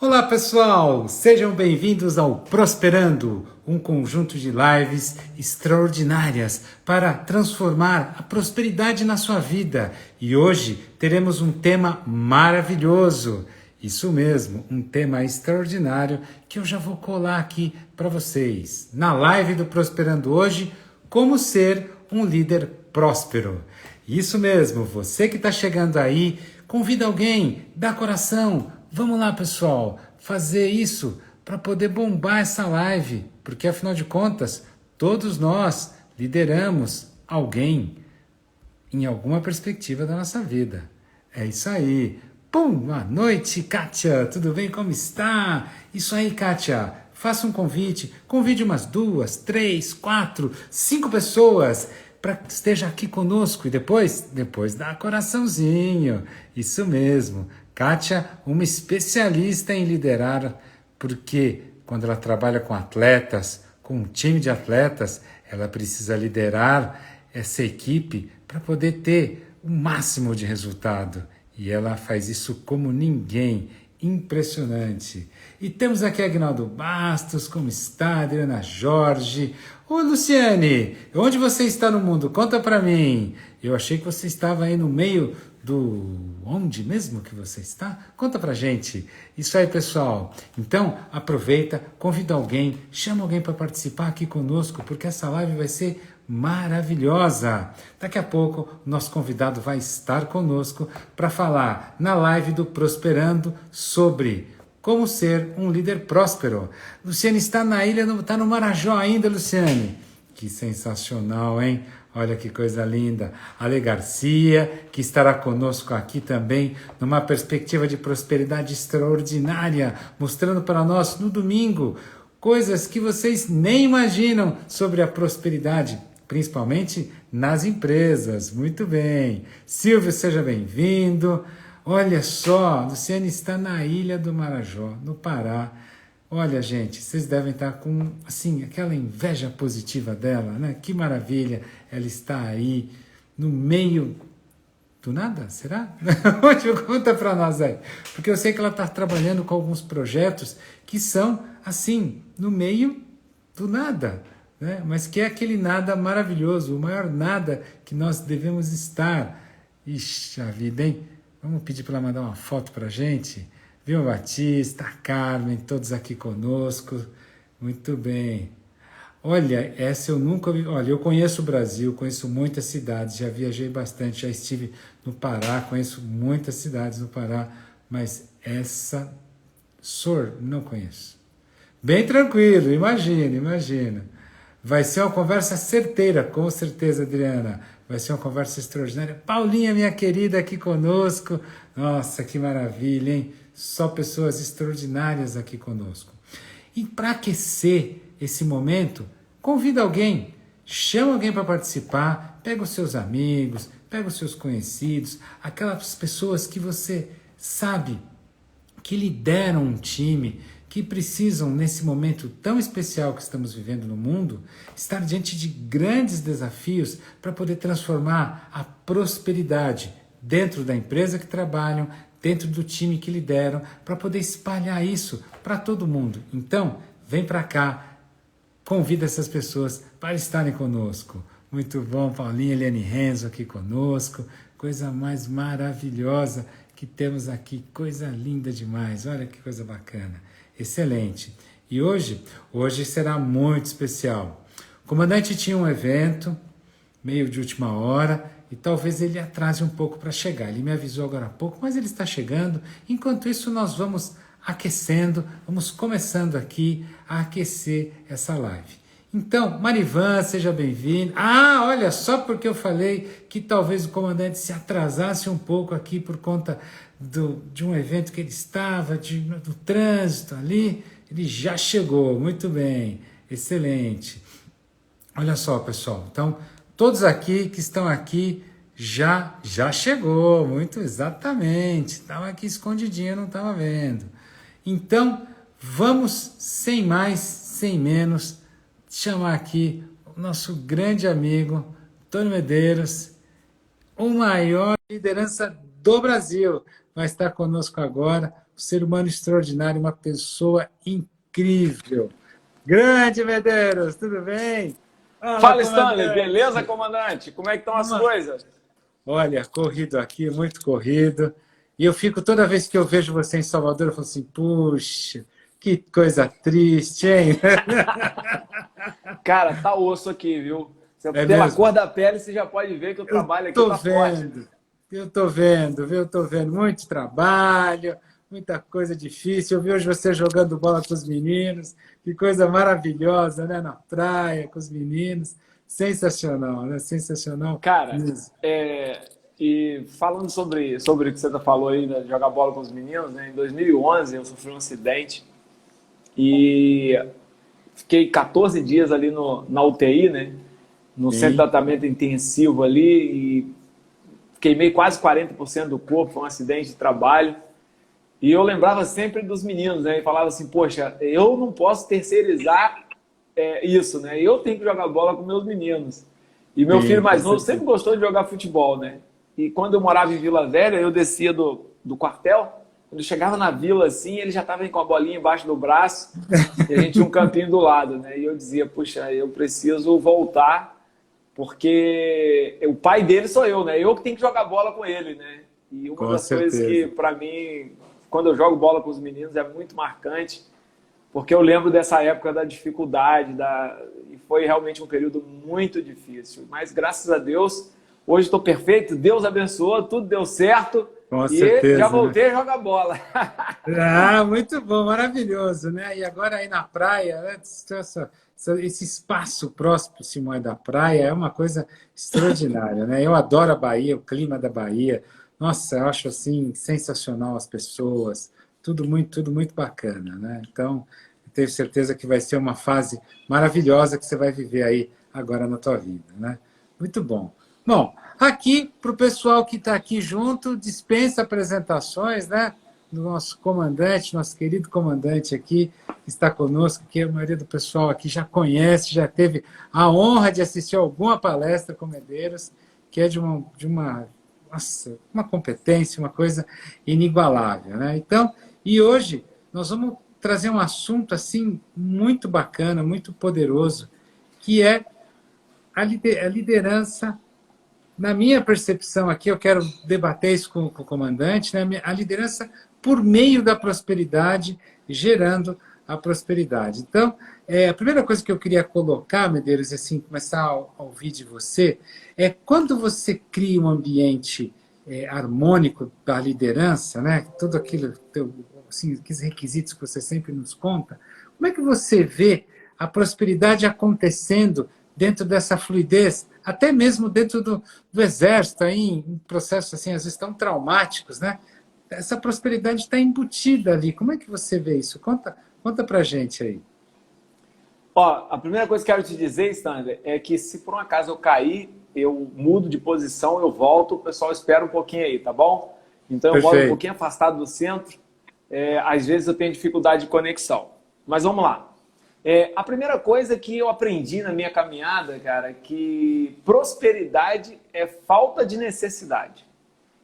Olá pessoal, sejam bem-vindos ao Prosperando, um conjunto de lives extraordinárias para transformar a prosperidade na sua vida. E hoje teremos um tema maravilhoso, isso mesmo, um tema extraordinário que eu já vou colar aqui para vocês. Na live do Prosperando hoje, como ser um líder próspero. Isso mesmo, você que está chegando aí, convida alguém, dá coração. Vamos lá, pessoal, fazer isso para poder bombar essa live, porque afinal de contas, todos nós lideramos alguém em alguma perspectiva da nossa vida. É isso aí. Boa noite, Kátia. Tudo bem? Como está? Isso aí, Kátia. Faça um convite. Convide umas 2, 3, 4, 5 pessoas para que esteja aqui conosco e depois dá coraçãozinho. Isso mesmo. Kátia, uma especialista em liderar, porque quando ela trabalha com atletas, com um time de atletas, ela precisa liderar essa equipe para poder ter o máximo de resultado. E ela faz isso como ninguém. Impressionante. E temos aqui Agnaldo Bastos, como está? Adriana Jorge. Ô Luciane, onde você está no mundo? Conta para mim. Eu achei que você estava aí no meio do... Onde mesmo que você está? Conta pra gente. Isso aí, pessoal. Então, aproveita, convida alguém, chama alguém para participar aqui conosco, porque essa live vai ser maravilhosa. Daqui a pouco, o nosso convidado vai estar conosco para falar na live do Prosperando sobre como ser um líder próspero. Luciane está na ilha, está no Marajó ainda, Luciane. Que sensacional, hein? Olha que coisa linda. Ale Garcia, que estará conosco aqui também, numa perspectiva de prosperidade extraordinária, mostrando para nós no domingo coisas que vocês nem imaginam sobre a prosperidade, principalmente nas empresas. Muito bem. Silvio, seja bem-vindo. Olha só, Luciane está na Ilha do Marajó, no Pará. Olha, gente, vocês devem estar com, assim, aquela inveja positiva dela, né? Que maravilha, ela está aí, no meio do nada, será? Conta para nós aí, porque eu sei que ela está trabalhando com alguns projetos que são, assim, no meio do nada, né? Mas que é aquele nada maravilhoso, o maior nada que nós devemos estar. Ixi, a vida, hein? Vamos pedir para ela mandar uma foto para a gente? Viu, Batista, a Carmen, todos aqui conosco. Muito bem. Olha, essa eu nunca vi. Olha, eu conheço o Brasil, conheço muitas cidades, já viajei bastante, já estive no Pará, conheço muitas cidades no Pará, mas essa SOR não conheço. Bem tranquilo, imagina. Vai ser uma conversa certeira, com certeza, Adriana. Vai ser uma conversa extraordinária. Paulinha, minha querida, aqui conosco. Nossa, que maravilha, hein? Só pessoas extraordinárias aqui conosco. E para aquecer esse momento, convida alguém, chama alguém para participar, pega os seus amigos, pega os seus conhecidos, aquelas pessoas que você sabe que lideram um time, que precisam, nesse momento tão especial que estamos vivendo no mundo, estar diante de grandes desafios para poder transformar a prosperidade dentro da empresa que trabalham, dentro do time que lideram, para poder espalhar isso para todo mundo. Então, vem para cá, convida essas pessoas para estarem conosco. Muito bom, Paulinha, Eliane Renzo aqui conosco, coisa mais maravilhosa que temos aqui, coisa linda demais, olha que coisa bacana, excelente. E hoje será muito especial. O comandante tinha um evento, meio de última hora, e talvez ele atrase um pouco para chegar. Ele me avisou agora há pouco, mas ele está chegando. Enquanto isso, nós vamos aquecendo, vamos começando aqui a aquecer essa live. Então, Marivan, seja bem-vindo. Ah, olha, só porque eu falei que talvez o comandante se atrasasse um pouco aqui por conta de um evento que ele estava, do trânsito ali, ele já chegou, muito bem, excelente. Olha só, pessoal, então, todos aqui que estão aqui já chegou, muito exatamente, estava aqui escondidinho, eu não estava vendo. Então, vamos, sem mais, sem menos, chamar aqui o nosso grande amigo, Antônio Medeiros, o maior liderança do Brasil, vai estar conosco agora, ser humano extraordinário, uma pessoa incrível. Grande Medeiros, tudo bem? Fala, Fala, Stanley, comandante. beleza, comandante? Como é que estão as coisas? Olha, corrido aqui, muito corrido. E eu fico, toda vez que eu vejo você em Salvador, eu falo assim, puxa, que coisa triste, hein? Cara, tá osso aqui, viu? É Pela mesmo? cor da pele, você já pode ver que o Eu trabalho aqui tô tá forte. vendo, eu tô vendo, viu? Eu tô vendo muito trabalho, muita coisa difícil. Eu vi hoje você jogando bola com os meninos, que coisa maravilhosa, né? Na praia, com os meninos. Sensacional, né? Sensacional Cara, mesmo. e falando sobre o que você falou aí, né, de jogar bola com os meninos, né? Em 2011 eu sofri um acidente e fiquei 14 dias ali na UTI, né? No centro de Sim, tratamento intensivo ali e queimei quase 40% do corpo, foi um acidente de trabalho. E eu lembrava sempre dos meninos, né? E falava assim, poxa, eu não posso terceirizar isso, né? Eu tenho que jogar bola com meus meninos. E meu filho sim, com mais novo sempre certeza. gostou de jogar futebol, né? E quando eu morava em Vila Velha, eu descia do quartel, quando eu chegava na vila assim, ele já estava com a bolinha embaixo do braço e a gente tinha um campinho do lado, né? E eu dizia, puxa, eu preciso voltar porque o pai dele sou eu, né? Eu que tenho que jogar bola com ele, né? E uma Com das coisas que, certeza. para mim, quando eu jogo bola com os meninos, é muito marcante, porque eu lembro dessa época da dificuldade, e foi realmente um período muito difícil. Mas, graças a Deus, hoje estou perfeito, Deus abençoou, tudo deu certo Com e já certeza, né? voltei a jogar bola. Ah, muito bom, maravilhoso, né? E agora aí na praia, né, esse espaço próximo aí da praia é uma coisa extraordinária, né? Eu adoro a Bahia, o clima da Bahia. Nossa, eu acho assim sensacional as pessoas, tudo muito bacana, né? Então, eu tenho certeza que vai ser uma fase maravilhosa que você vai viver aí agora na tua vida, né? Muito bom. Bom, aqui para o pessoal que está aqui junto, dispensa apresentações, né? Do nosso comandante, nosso querido comandante aqui, que está conosco, que a maioria do pessoal aqui já conhece, já teve a honra de assistir alguma palestra com Medeiros, que é nossa, uma competência, uma coisa inigualável, né? Então, e hoje nós vamos trazer um assunto assim muito bacana, muito poderoso, que é a liderança. Na minha percepção aqui, eu quero debater isso com o comandante, né? A liderança por meio da prosperidade, gerando a prosperidade. Então, a primeira coisa que eu queria colocar, Medeiros, assim, começar a ouvir de você, é quando você cria um ambiente harmônico da liderança, né? Tudo aquilo, assim, aqueles requisitos que você sempre nos conta, como é que você vê a prosperidade acontecendo dentro dessa fluidez, até mesmo dentro do exército, aí, em processos assim, às vezes tão traumáticos, né? Essa prosperidade está embutida ali. Como é que você vê isso? Conta pra gente aí. Ó, a primeira coisa que eu quero te dizer, Stanley, é que se por um acaso eu cair, eu mudo de posição, eu volto, o pessoal espera um pouquinho aí, tá bom? Então eu moro um Perfeito. pouquinho afastado do centro, às vezes eu tenho dificuldade de conexão. Mas vamos lá. A primeira coisa que eu aprendi na minha caminhada, cara, é que prosperidade é falta de necessidade.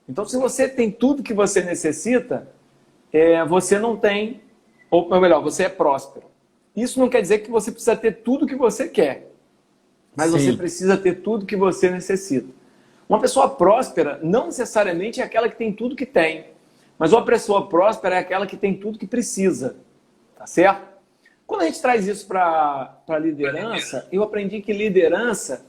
Então, se você tem tudo que você necessita, você não tem, ou melhor, você é próspero. Isso não quer dizer que você precisa ter tudo que você quer, mas você Sim, precisa ter tudo que você necessita. Uma pessoa próspera não necessariamente é aquela que tem tudo que tem, mas uma pessoa próspera é aquela que tem tudo que precisa, tá certo? Quando a gente traz isso para a liderança, eu aprendi que liderança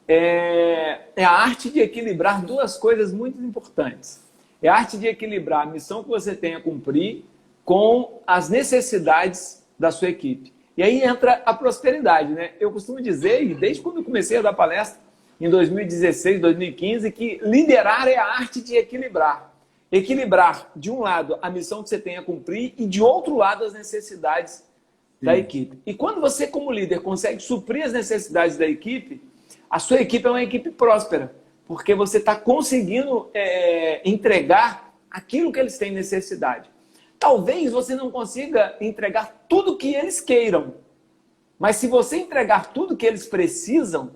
é a arte de equilibrar duas coisas muito importantes. É a arte de equilibrar a missão que você tem a cumprir com as necessidades da sua equipe. E aí entra a prosperidade, né? Eu costumo dizer, e desde quando eu comecei a dar palestra, em 2016, 2015, que liderar é a arte de equilibrar. Equilibrar, de um lado, a missão que você tem a cumprir e, de outro lado, as necessidades da sim. equipe. E quando você, como líder, consegue suprir as necessidades da equipe, a sua equipe é uma equipe próspera, porque você está conseguindo entregar aquilo que eles têm necessidade. Talvez você não consiga entregar tudo que eles queiram, mas se você entregar tudo que eles precisam,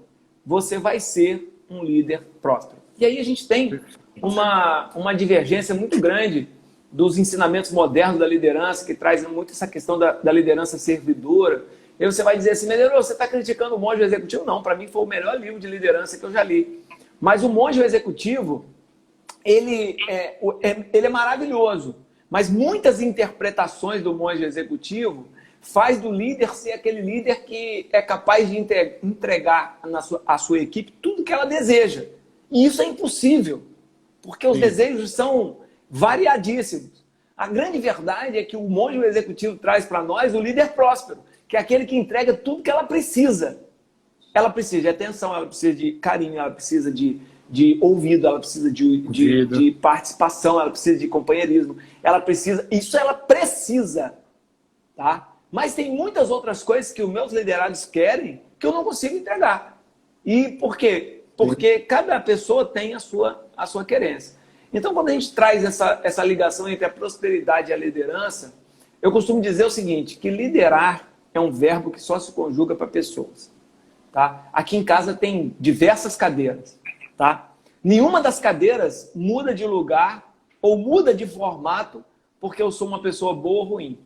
você vai ser um líder próspero. E aí a gente tem uma divergência muito grande dos ensinamentos modernos da liderança, que traz muito essa questão da liderança servidora. E você vai dizer assim, Medeiros, você está criticando o Monge Executivo? Não, para mim foi o melhor livro de liderança que eu já li. Mas o Monge Executivo, ele é maravilhoso, mas muitas interpretações do Monge Executivo faz do líder ser aquele líder que é capaz de entregar à sua equipe tudo que ela deseja. E isso é impossível, porque os desejos são variadíssimos. A grande verdade é que o Monge Executivo traz para nós o líder próspero, que é aquele que entrega tudo que ela precisa. Ela precisa de atenção, ela precisa de carinho, ela precisa de ouvido, ela precisa de participação, ela precisa de companheirismo, isso ela precisa, tá? Mas tem muitas outras coisas que os meus liderados querem que eu não consigo entregar. E por quê? Porque cada pessoa tem a sua querência. Então, quando a gente traz essa ligação entre a prosperidade e a liderança, eu costumo dizer o seguinte, que liderar é um verbo que só se conjuga para pessoas. Tá? Aqui em casa tem diversas cadeiras. Tá? Nenhuma das cadeiras muda de lugar ou muda de formato porque eu sou uma pessoa boa ou ruim.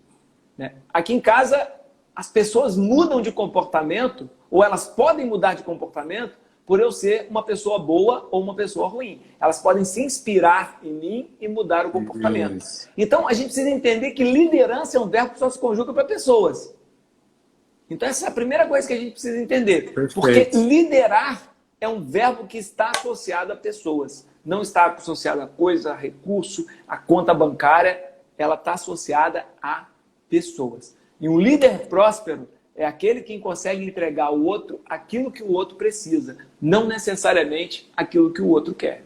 Né? Aqui em casa, as pessoas mudam de comportamento ou elas podem mudar de comportamento por eu ser uma pessoa boa ou uma pessoa ruim. Elas podem se inspirar em mim e mudar o comportamento. Isso. Então, a gente precisa entender que liderança é um verbo que só se conjuga para pessoas. Então, essa é a primeira coisa que a gente precisa entender. Perfeito. Porque liderar é um verbo que está associado a pessoas. Não está associado a coisa, a recurso, a conta bancária. Ela está associada a pessoas. E um líder próspero é aquele que consegue entregar ao outro aquilo que o outro precisa, não necessariamente aquilo que o outro quer.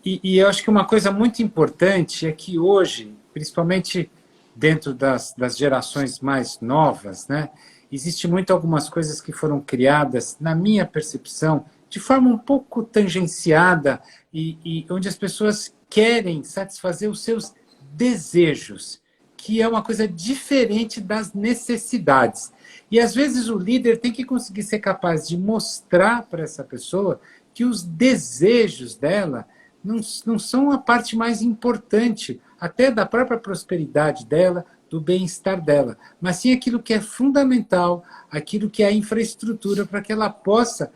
E eu acho que uma coisa muito importante é que hoje, principalmente dentro das gerações mais novas, né, existe muito algumas coisas que foram criadas, na minha percepção, de forma um pouco tangenciada e onde as pessoas querem satisfazer os seus desejos, que é uma coisa diferente das necessidades. E, às vezes, o líder tem que conseguir ser capaz de mostrar para essa pessoa que os desejos dela não são a parte mais importante, até da própria prosperidade dela, do bem-estar dela, mas sim aquilo que é fundamental, aquilo que é a infraestrutura para que ela possa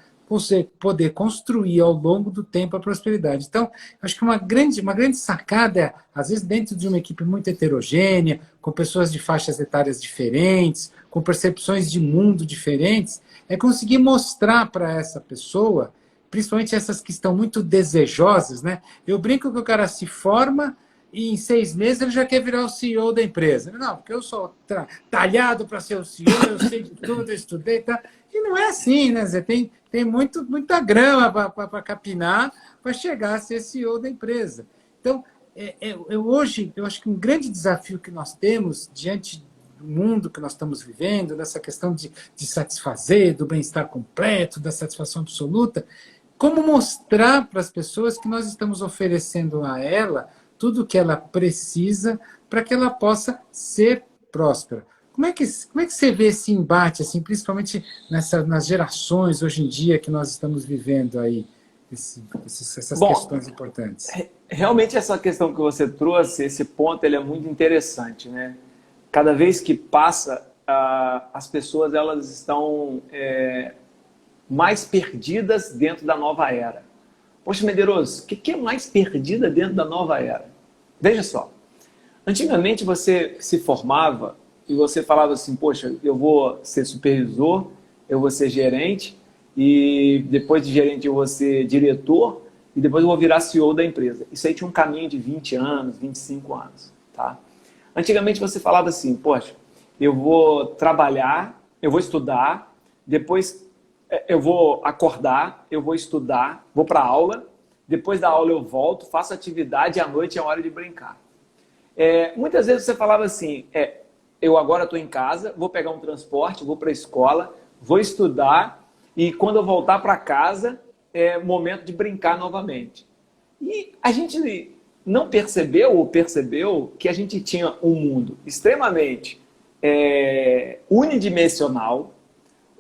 poder construir ao longo do tempo a prosperidade. Então, acho que uma grande sacada é, às vezes, dentro de uma equipe muito heterogênea, com pessoas de faixas etárias diferentes, com percepções de mundo diferentes, é conseguir mostrar para essa pessoa, principalmente essas que estão muito desejosas, né? Eu brinco que o cara se forma e em 6 meses ele já quer virar o CEO da empresa. Não, porque eu sou talhado para ser o CEO, eu sei de tudo, eu estudei, tá? E não é assim, né? Você tem muita grama para capinar para chegar a ser CEO da empresa. Então, hoje, eu acho que um grande desafio que nós temos diante do mundo que nós estamos vivendo, dessa questão de satisfazer, do bem-estar completo, da satisfação absoluta, como mostrar para as pessoas que nós estamos oferecendo a ela tudo o que ela precisa para que ela possa ser próspera. Como é que você vê esse embate, assim, principalmente nas gerações hoje em dia que nós estamos vivendo aí, essas questões importantes? Realmente essa questão que você trouxe, esse ponto, ele é muito interessante, né? Cada vez que passa, as pessoas elas estão mais perdidas dentro da nova era. Poxa, Medeiros, o que é mais perdida dentro da nova era? Veja só, antigamente você se formava e você falava assim, poxa, eu vou ser supervisor, eu vou ser gerente, e depois de gerente eu vou ser diretor, e depois eu vou virar CEO da empresa. Isso aí tinha um caminho de 20 anos, 25 anos. Tá? Antigamente você falava assim, poxa, eu vou trabalhar, eu vou estudar, depois eu vou acordar, eu vou estudar, vou para a aula, depois da aula eu volto, faço atividade e à noite é hora de brincar. Muitas vezes você falava assim, eu agora estou em casa, vou pegar um transporte, vou para a escola, vou estudar e quando eu voltar para casa é momento de brincar novamente. E a gente não percebeu ou percebeu que a gente tinha um mundo extremamente unidimensional,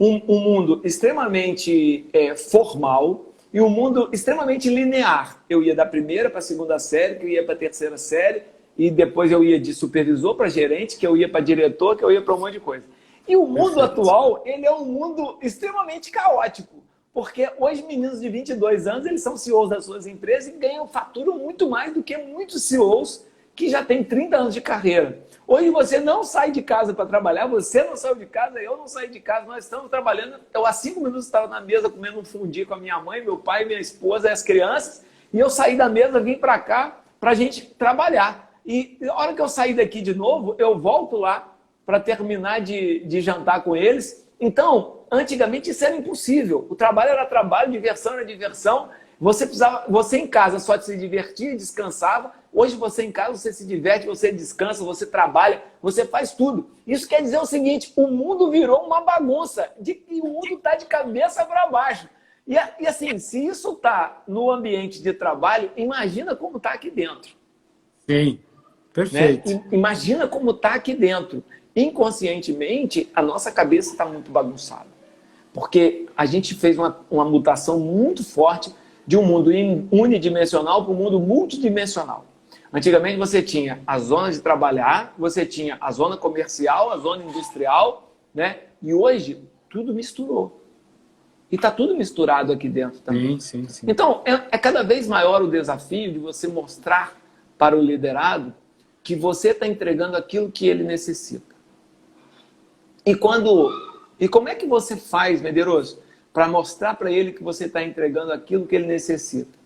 um mundo extremamente formal e um mundo extremamente linear. Eu ia da primeira para a segunda série, que eu ia para a terceira série, e depois eu ia de supervisor para gerente, que eu ia para diretor, que eu ia para um monte de coisa. E o mundo atual, ele é um mundo extremamente caótico, porque hoje meninos de 22 anos, eles são CEOs das suas empresas e ganham, faturam muito mais do que muitos CEOs que já têm 30 anos de carreira. Hoje você não sai de casa para trabalhar, você não saiu de casa, eu não saí de casa, nós estamos trabalhando. Eu há 5 minutos estava na mesa comendo um fundi com a minha mãe, meu pai, minha esposa e as crianças, e eu saí da mesa, vim para cá para a gente trabalhar. E na hora que eu sair daqui de novo, eu volto lá para terminar de jantar com eles. Então, antigamente isso era impossível. O trabalho era trabalho, diversão era diversão. Você em casa só se divertia e descansava. Hoje você em casa, você se diverte, você descansa, você trabalha, você faz tudo. Isso quer dizer o seguinte, o mundo virou uma bagunça, e o mundo está de cabeça para baixo. E assim, se isso está no ambiente de trabalho, imagina como está aqui dentro. Sim, perfeito. Né? Imagina como está aqui dentro. Inconscientemente, a nossa cabeça está muito bagunçada. Porque a gente fez uma mutação muito forte de um mundo unidimensional para um mundo multidimensional. Antigamente você tinha a zona de trabalhar, você tinha a zona comercial, a zona industrial, né? E hoje tudo misturou. E está tudo misturado aqui dentro também. Sim. Então, é cada vez maior o desafio de você mostrar para o liderado que você está entregando aquilo que ele necessita. E como é que você faz, Medeiros, para mostrar para ele que você está entregando aquilo que ele necessita?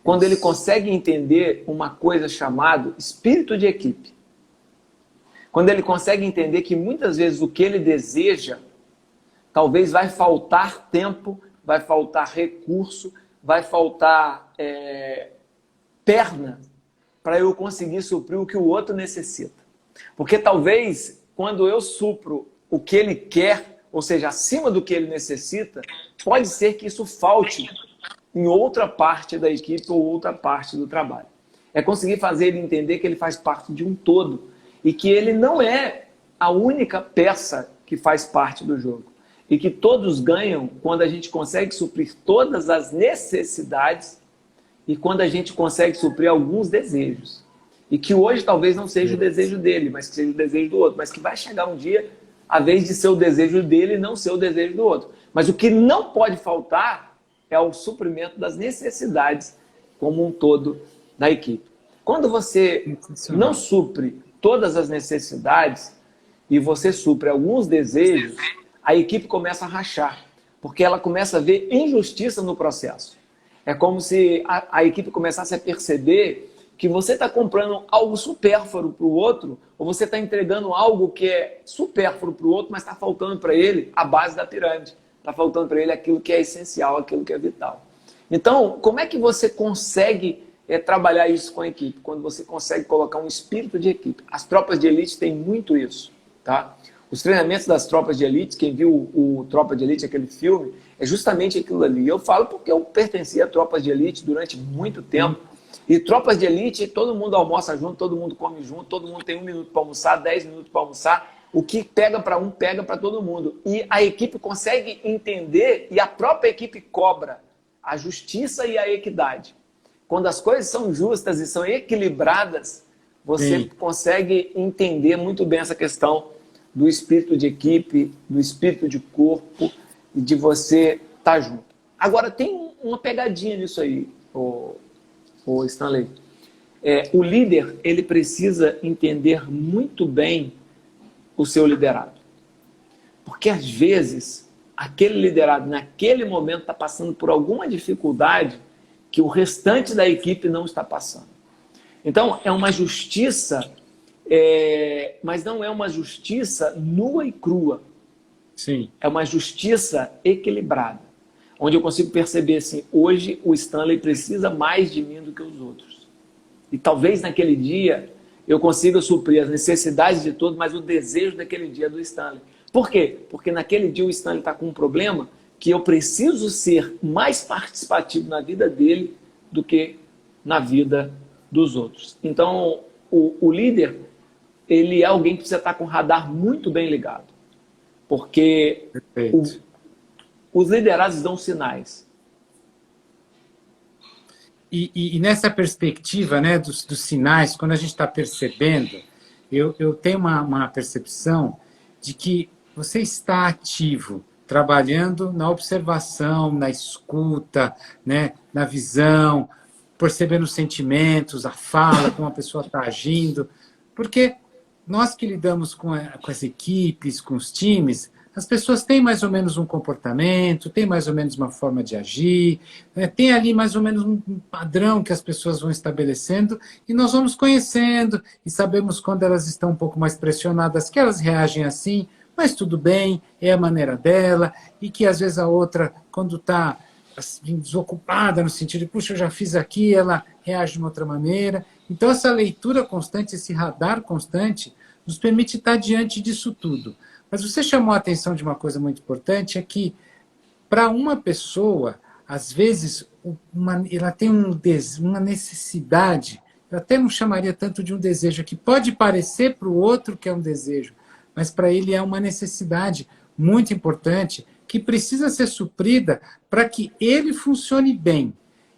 Quando ele consegue entender uma coisa chamada espírito de equipe. Quando ele consegue entender que muitas vezes o que ele deseja, talvez vai faltar tempo, vai faltar recurso, vai faltar perna para eu conseguir suprir o que o outro necessita. Porque talvez, quando eu supro o que ele quer, ou seja, acima do que ele necessita, pode ser que isso falte em outra parte da equipe ou outra parte do trabalho. É conseguir fazer ele entender que ele faz parte de um todo e que ele não é a única peça que faz parte do jogo. E que todos ganham quando a gente consegue suprir todas as necessidades e quando a gente consegue suprir alguns desejos. E que hoje talvez não seja o desejo dele, mas que seja o desejo do outro. Mas que vai chegar um dia a vez de ser o desejo dele e não ser o desejo do outro. Mas o que não pode faltar é o suprimento das necessidades como um todo da equipe. Quando você não supre todas as necessidades e você supre alguns desejos, a equipe começa a rachar, porque ela começa a ver injustiça no processo. É como se a equipe começasse a perceber que você está comprando algo supérfluo para o outro, ou você está entregando algo que é supérfluo para o outro, mas está faltando para ele a base da pirâmide. Está faltando para ele aquilo que é essencial, aquilo que é vital. Então, como é que você consegue trabalhar isso com a equipe? Quando você consegue colocar um espírito de equipe. As tropas de elite têm muito isso, tá? Os treinamentos das tropas de elite, quem viu o Tropa de Elite, aquele filme, é justamente aquilo ali. Eu falo porque eu pertencia a tropas de elite durante muito tempo. E tropas de elite, todo mundo almoça junto, todo mundo come junto, todo mundo tem 1 minuto para almoçar, 10 minutos para almoçar. O que pega para um, pega para todo mundo. E a equipe consegue entender e a própria equipe cobra a justiça e a equidade. Quando as coisas são justas e são equilibradas, você consegue entender muito bem essa questão do espírito de equipe, do espírito de corpo e de você estar junto. Agora, tem uma pegadinha nisso aí, o Stanley. O líder, ele precisa entender muito bem o seu liderado. Porque, às vezes, aquele liderado, naquele momento, está passando por alguma dificuldade que o restante da equipe não está passando. Então, é uma justiça, mas não é uma justiça nua e crua. Sim. É uma justiça equilibrada. Onde eu consigo perceber assim, hoje o Stanley precisa mais de mim do que os outros. E talvez naquele dia eu consiga suprir as necessidades de todos, mas o desejo daquele dia é do Stanley. Por quê? Porque naquele dia o Stanley está com um problema que eu preciso ser mais participativo na vida dele do que na vida dos outros. Então, o líder, ele é alguém que precisa estar com o radar muito bem ligado. Porque os liderados dão sinais. E nessa perspectiva, né, dos sinais, quando a gente está percebendo, eu tenho uma percepção de que você está ativo, trabalhando na observação, na escuta, né, na visão, percebendo os sentimentos, a fala, como a pessoa está agindo. Porque nós que lidamos com as equipes, com os times, as pessoas têm mais ou menos um comportamento, têm mais ou menos uma forma de agir, né? Tem ali mais ou menos um padrão que as pessoas vão estabelecendo e nós vamos conhecendo e sabemos quando elas estão um pouco mais pressionadas que elas reagem assim, mas tudo bem, é a maneira dela, e que às vezes a outra, quando está assim, desocupada, no sentido de, puxa, eu já fiz aqui, ela reage de uma outra maneira. Então, essa leitura constante, esse radar constante, nos permite estar diante disso tudo. Mas você chamou a atenção de uma coisa muito importante, é que, para uma pessoa, às vezes, ela tem uma necessidade, eu até não chamaria tanto de um desejo, que pode parecer para o outro que é um desejo, mas para ele é uma necessidade muito importante, que precisa ser suprida para que ele funcione bem.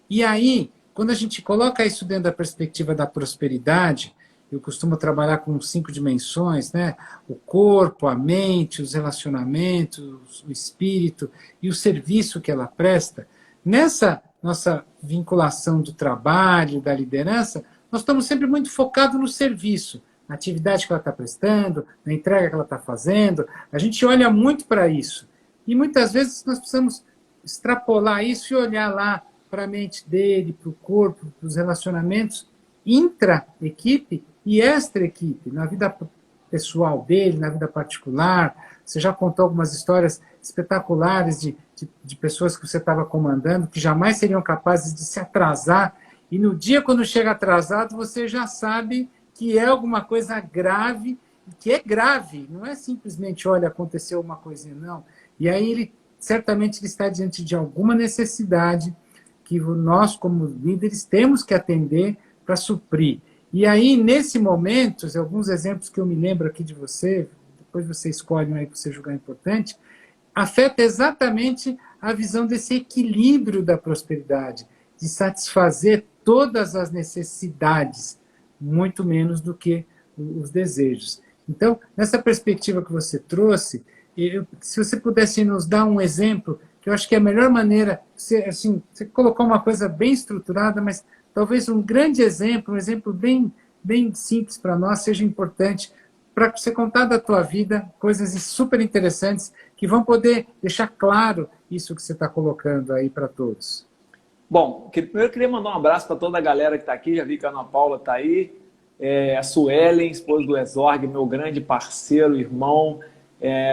E aí, quando a gente coloca isso dentro da perspectiva da prosperidade, eu costumo trabalhar com 5 dimensões, né? O corpo, a mente, os relacionamentos, o espírito e o serviço que ela presta. Nessa nossa vinculação do trabalho, da liderança, nós estamos sempre muito focados no serviço, na atividade que ela está prestando, na entrega que ela está fazendo. A gente olha muito para isso. E muitas vezes nós precisamos extrapolar isso e olhar lá para a mente dele, para o corpo, para os relacionamentos intra-equipe e extra-equipe, na vida pessoal dele, na vida particular. Você já contou algumas histórias espetaculares de pessoas que você estava comandando, que jamais seriam capazes de se atrasar, e no dia quando chega atrasado, você já sabe que é alguma coisa grave, que é grave, não é simplesmente, olha, aconteceu uma coisinha, não. E aí, certamente, ele está diante de alguma necessidade que nós, como líderes, temos que atender para suprir. E aí, nesse momento, alguns exemplos que eu me lembro aqui de você, depois você escolhe um aí que você julgar importante, afeta exatamente a visão desse equilíbrio da prosperidade, de satisfazer todas as necessidades, muito menos do que os desejos. Então, nessa perspectiva que você trouxe, se você pudesse nos dar um exemplo, que eu acho que é a melhor maneira, você colocou uma coisa bem estruturada, mas talvez um grande exemplo, um exemplo bem simples para nós, seja importante para você contar da tua vida coisas super interessantes que vão poder deixar claro isso que você está colocando aí para todos. Bom, primeiro eu queria mandar um abraço para toda a galera que está aqui, já vi que a Ana Paula está aí, a Suelen, esposa do Exorg, meu grande parceiro, irmão.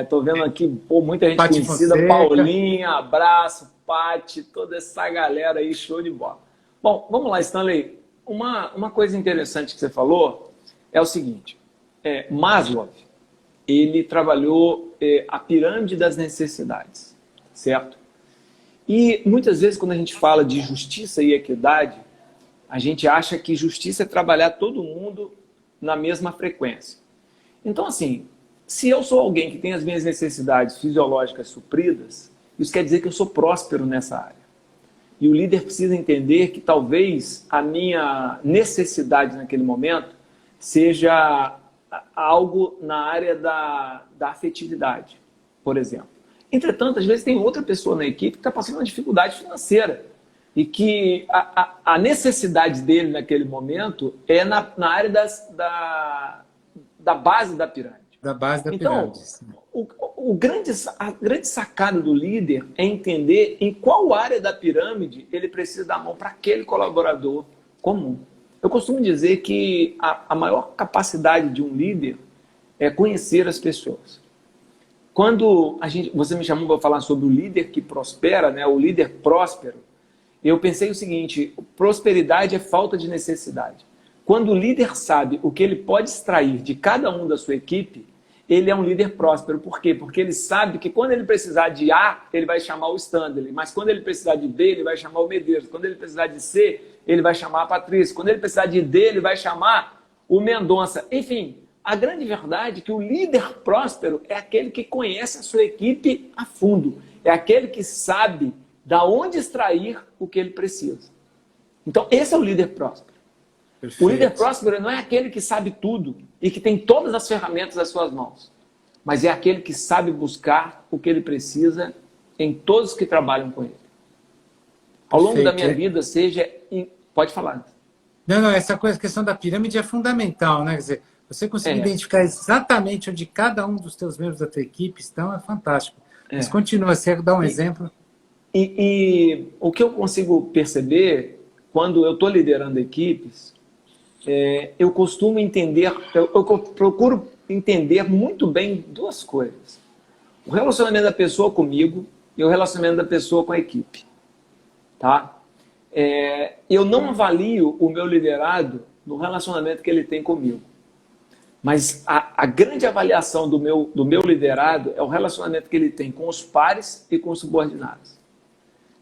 Tô vendo aqui muita gente Pati conhecida, Fonseca. Paulinha, abraço, Pati, toda essa galera aí, show de bola. Bom, vamos lá, Stanley. Uma coisa interessante que você falou é o seguinte, Maslow, ele trabalhou a pirâmide das necessidades, certo? E muitas vezes quando a gente fala de justiça e equidade, a gente acha que justiça é trabalhar todo mundo na mesma frequência. Então, assim, se eu sou alguém que tem as minhas necessidades fisiológicas supridas, isso quer dizer que eu sou próspero nessa área. E o líder precisa entender que talvez a minha necessidade naquele momento seja algo na área da afetividade, por exemplo. Entretanto, às vezes tem outra pessoa na equipe que está passando uma dificuldade financeira e que a necessidade dele naquele momento é na área da base da pirâmide. Da base da Então, pirâmide. a grande sacada do líder é entender em qual área da pirâmide ele precisa dar a mão para aquele colaborador comum. Eu costumo dizer que a maior capacidade de um líder é conhecer as pessoas. Quando você me chamou para falar sobre o líder que prospera, né, o líder próspero, eu pensei o seguinte, prosperidade é falta de necessidade. Quando o líder sabe o que ele pode extrair de cada um da sua equipe, ele é um líder próspero. Por quê? Porque ele sabe que quando ele precisar de A, ele vai chamar o Stanley. Mas quando ele precisar de B, ele vai chamar o Medeiros. Quando ele precisar de C, ele vai chamar a Patrícia. Quando ele precisar de D, ele vai chamar o Mendonça. Enfim, a grande verdade é que o líder próspero é aquele que conhece a sua equipe a fundo. É aquele que sabe de onde extrair o que ele precisa. Então, esse é o líder próspero. Perfeito. O líder próspero não é aquele que sabe tudo e que tem todas as ferramentas às suas mãos, mas é aquele que sabe buscar o que ele precisa em todos que trabalham com ele. Ao longo da minha vida, seja... Pode falar. Não, essa questão da pirâmide é fundamental, né? Quer dizer, você conseguir identificar exatamente onde cada um dos teus membros da tua equipe estão é fantástico. Mas continua, você quer dar um exemplo? E o que eu consigo perceber quando eu estou liderando equipes, eu costumo entender, eu procuro entender muito bem duas coisas. O relacionamento da pessoa comigo e o relacionamento da pessoa com a equipe. Tá? Eu não avalio o meu liderado no relacionamento que ele tem comigo. Mas a grande avaliação do meu liderado é o relacionamento que ele tem com os pares e com os subordinados.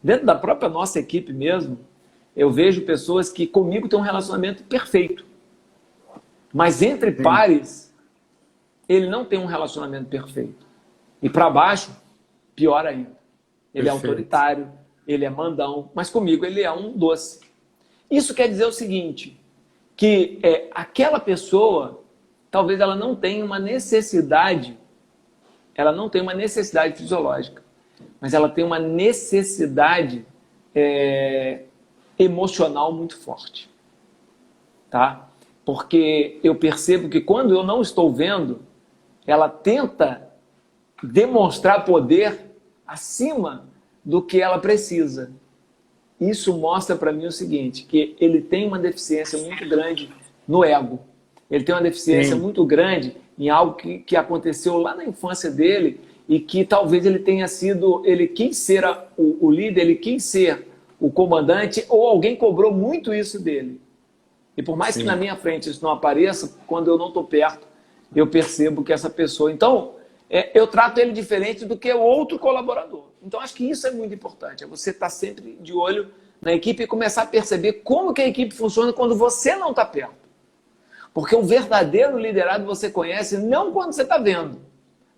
Dentro da própria nossa equipe mesmo, eu vejo pessoas que comigo têm um relacionamento perfeito. Mas entre pares, ele não tem um relacionamento perfeito. E para baixo, pior ainda. Ele é autoritário, ele é mandão, mas comigo ele é um doce. Isso quer dizer o seguinte, que aquela pessoa, talvez ela não tenha uma necessidade, fisiológica, mas ela tem uma necessidade emocional muito forte. Tá? Porque eu percebo que quando eu não estou vendo, ela tenta demonstrar poder acima do que ela precisa. Isso mostra para mim o seguinte, que ele tem uma deficiência muito grande no ego. Ele tem uma deficiência muito grande em algo que aconteceu lá na infância dele e que talvez ele tenha sido, ele quis ser o líder, ele quis ser o comandante, ou alguém cobrou muito isso dele. E por mais que na minha frente isso não apareça, quando eu não estou perto, eu percebo que essa pessoa... Então, eu trato ele diferente do que o outro colaborador. Então, acho que isso é muito importante. É você estar sempre de olho na equipe e começar a perceber como que a equipe funciona quando você não está perto. Porque o verdadeiro liderado você conhece não quando você está vendo,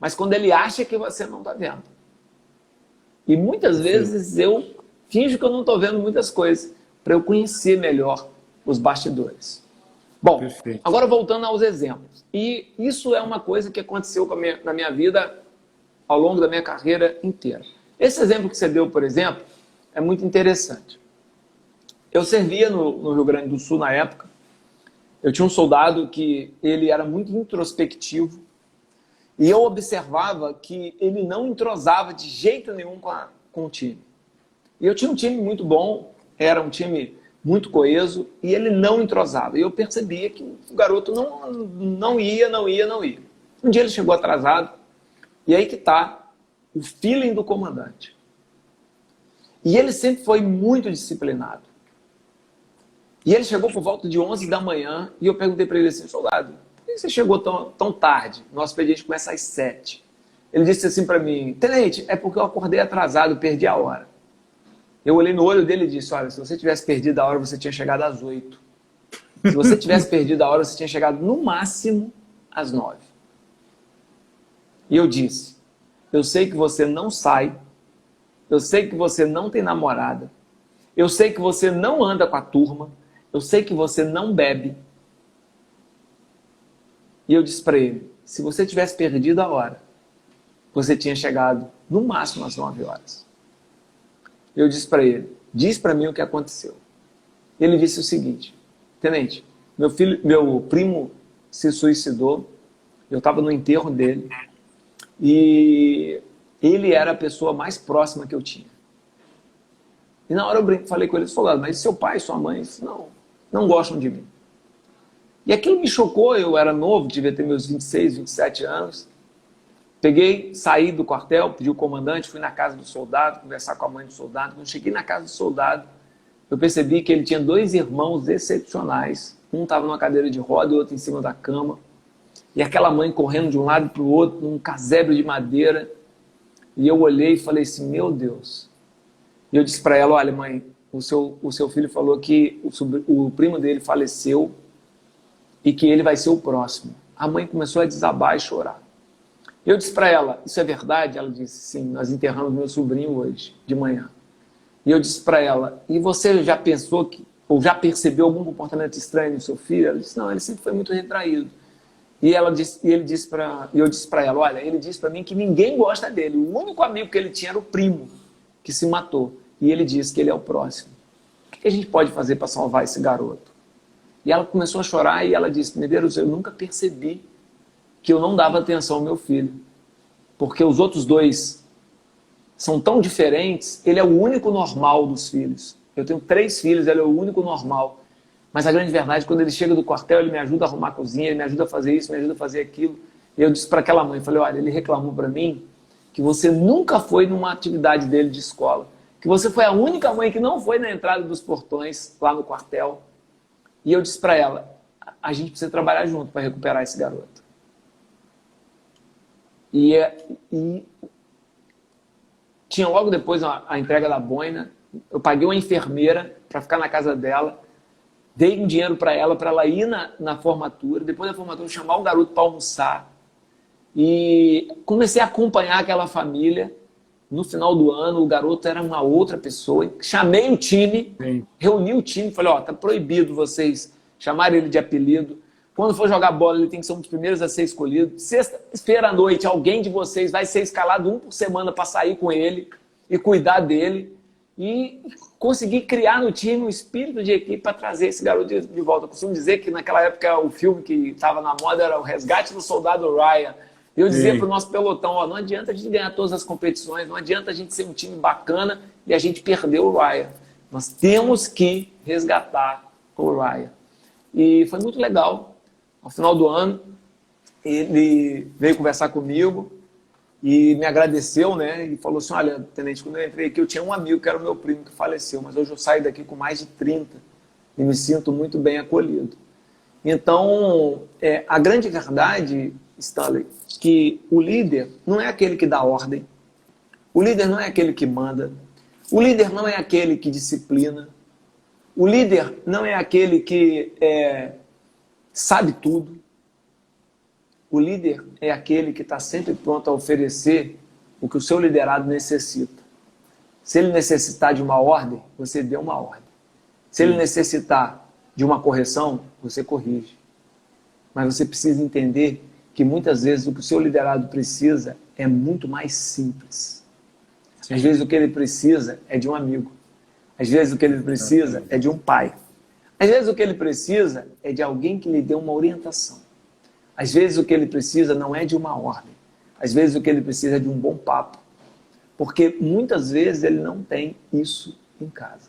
mas quando ele acha que você não está vendo. E muitas vezes eu finjo que eu não estou vendo muitas coisas para eu conhecer melhor os bastidores. Bom, agora voltando aos exemplos. E isso é uma coisa que aconteceu na minha vida ao longo da minha carreira inteira. Esse exemplo que você deu, por exemplo, é muito interessante. Eu servia no Rio Grande do Sul na época. Eu tinha um soldado que ele era muito introspectivo e eu observava que ele não entrosava de jeito nenhum com o time. E eu tinha um time muito bom, era um time muito coeso, e ele não entrosava. E eu percebia que o garoto não ia. Um dia ele chegou atrasado, e aí que está o feeling do comandante. E ele sempre foi muito disciplinado. E ele chegou por volta de 11 da manhã, e eu perguntei para ele assim, soldado, por que você chegou tão tarde? Nosso expediente começa às 7. Ele disse assim para mim, tenente, é porque eu acordei atrasado, perdi a hora. Eu olhei no olho dele e disse, olha, se você tivesse perdido a hora, você tinha chegado às 8. Se você tivesse perdido a hora, você tinha chegado no máximo às 9. E eu disse, eu sei que você não sai, eu sei que você não tem namorada, eu sei que você não anda com a turma, eu sei que você não bebe. E eu disse para ele, se você tivesse perdido a hora, você tinha chegado no máximo às 9 horas. Eu disse para ele, diz para mim o que aconteceu. Ele disse o seguinte, tenente, meu primo se suicidou, eu estava no enterro dele, e ele era a pessoa mais próxima que eu tinha. E na hora eu falei com ele, soldado, mas seu pai e sua mãe não gostam de mim. E aquilo me chocou, eu era novo, devia ter meus 26, 27 anos. Peguei, saí do quartel, pedi o comandante, fui na casa do soldado, conversar com a mãe do soldado. Quando cheguei na casa do soldado, eu percebi que ele tinha 2 irmãos excepcionais. Um estava numa cadeira de roda e o outro em cima da cama. E aquela mãe correndo de um lado para o outro, num casebre de madeira. E eu olhei e falei assim, meu Deus. E eu disse para ela, olha mãe, o seu filho falou que o primo dele faleceu e que ele vai ser o próximo. A mãe começou a desabar e chorar. Eu disse para ela, isso é verdade? Ela disse, sim, nós enterramos meu sobrinho hoje, de manhã. E eu disse para ela, e você já pensou ou já percebeu algum comportamento estranho no seu filho? Ela disse, não, ele sempre foi muito retraído. E eu disse para ela, olha, ele disse para mim que ninguém gosta dele. O único amigo que ele tinha era o primo, que se matou. E ele disse que ele é o próximo. O que a gente pode fazer para salvar esse garoto? E ela começou a chorar e ela disse, Medeiros, eu nunca percebi que eu não dava atenção ao meu filho. Porque os outros dois são tão diferentes, ele é o único normal dos filhos. Eu tenho 3 filhos, ele é o único normal. Mas a grande verdade, quando ele chega do quartel, ele me ajuda a arrumar a cozinha, ele me ajuda a fazer isso, me ajuda a fazer aquilo. E eu disse para aquela mãe, falei, olha, ele reclamou para mim que você nunca foi numa atividade dele de escola. Que você foi a única mãe que não foi na entrada dos portões, lá no quartel. E eu disse para ela, a gente precisa trabalhar junto para recuperar esse garoto. E tinha logo depois a entrega da boina, eu paguei uma enfermeira para ficar na casa dela, dei um dinheiro para ela ir na formatura, depois da formatura chamar o garoto para almoçar, e comecei a acompanhar aquela família. No final do ano, o garoto era uma outra pessoa, chamei o time, reuni o time, falei, ó, tá proibido vocês chamarem ele de apelido, quando for jogar bola ele tem que ser um dos primeiros a ser escolhido, sexta-feira à noite alguém de vocês vai ser escalado 1 por semana para sair com ele e cuidar dele, e conseguir criar no time um espírito de equipe para trazer esse garoto de volta. Eu costumo dizer que naquela época o filme que estava na moda era O Resgate do Soldado Ryan. Eu dizia para o nosso pelotão, ó, não adianta a gente ganhar todas as competições, não adianta a gente ser um time bacana e a gente perder o Ryan. Nós temos que resgatar o Ryan. E foi muito legal. Ao final do ano, ele veio conversar comigo e me agradeceu, né? E falou assim, olha, tenente, quando eu entrei aqui, eu tinha um amigo que era o meu primo que faleceu, mas hoje eu saio daqui com mais de 30 e me sinto muito bem acolhido. Então, a grande verdade, Stanley, que o líder não é aquele que dá ordem, o líder não é aquele que manda, o líder não é aquele que disciplina, o líder não é aquele que sabe tudo. O líder é aquele que está sempre pronto a oferecer o que o seu liderado necessita. Se ele necessitar de uma ordem, você dê uma ordem. Se ele necessitar de uma correção, você corrige. Mas você precisa entender que muitas vezes o que o seu liderado precisa é muito mais simples. Às vezes o que ele precisa é de um amigo. Às vezes o que ele precisa é de um pai. Às vezes o que ele precisa é de alguém que lhe dê uma orientação. Às vezes o que ele precisa não é de uma ordem. Às vezes o que ele precisa é de um bom papo. Porque muitas vezes ele não tem isso em casa.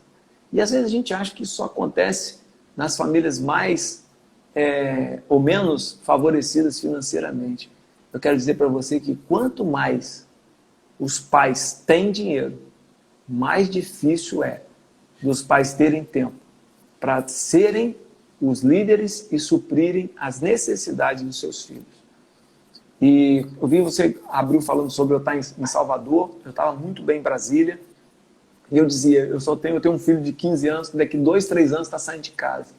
E às vezes a gente acha que isso só acontece nas famílias mais ou menos favorecidas financeiramente. Eu quero dizer para você que quanto mais os pais têm dinheiro, mais difícil é dos pais terem tempo para serem os líderes e suprirem as necessidades dos seus filhos. E eu vi você abriu falando sobre eu estar em Salvador, eu estava muito bem em Brasília, e eu dizia, eu tenho um filho de 15 anos que daqui 2, 3 anos está saindo de casa.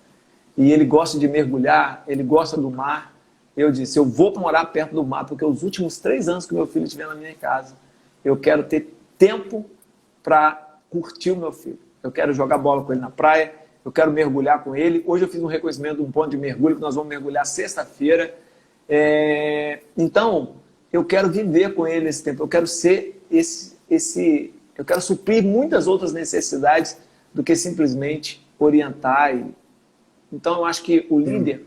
E ele gosta de mergulhar, ele gosta do mar. Eu disse, eu vou morar perto do mar, porque os últimos 3 anos que meu filho estiver na minha casa, eu quero ter tempo para curtir o meu filho. Eu quero jogar bola com ele na praia, eu quero mergulhar com ele. Hoje eu fiz um reconhecimento de um ponto de mergulho que nós vamos mergulhar sexta-feira. Então, eu quero viver com ele esse tempo. Eu quero ser eu quero suprir muitas outras necessidades do que simplesmente orientar. Então, eu acho que o líder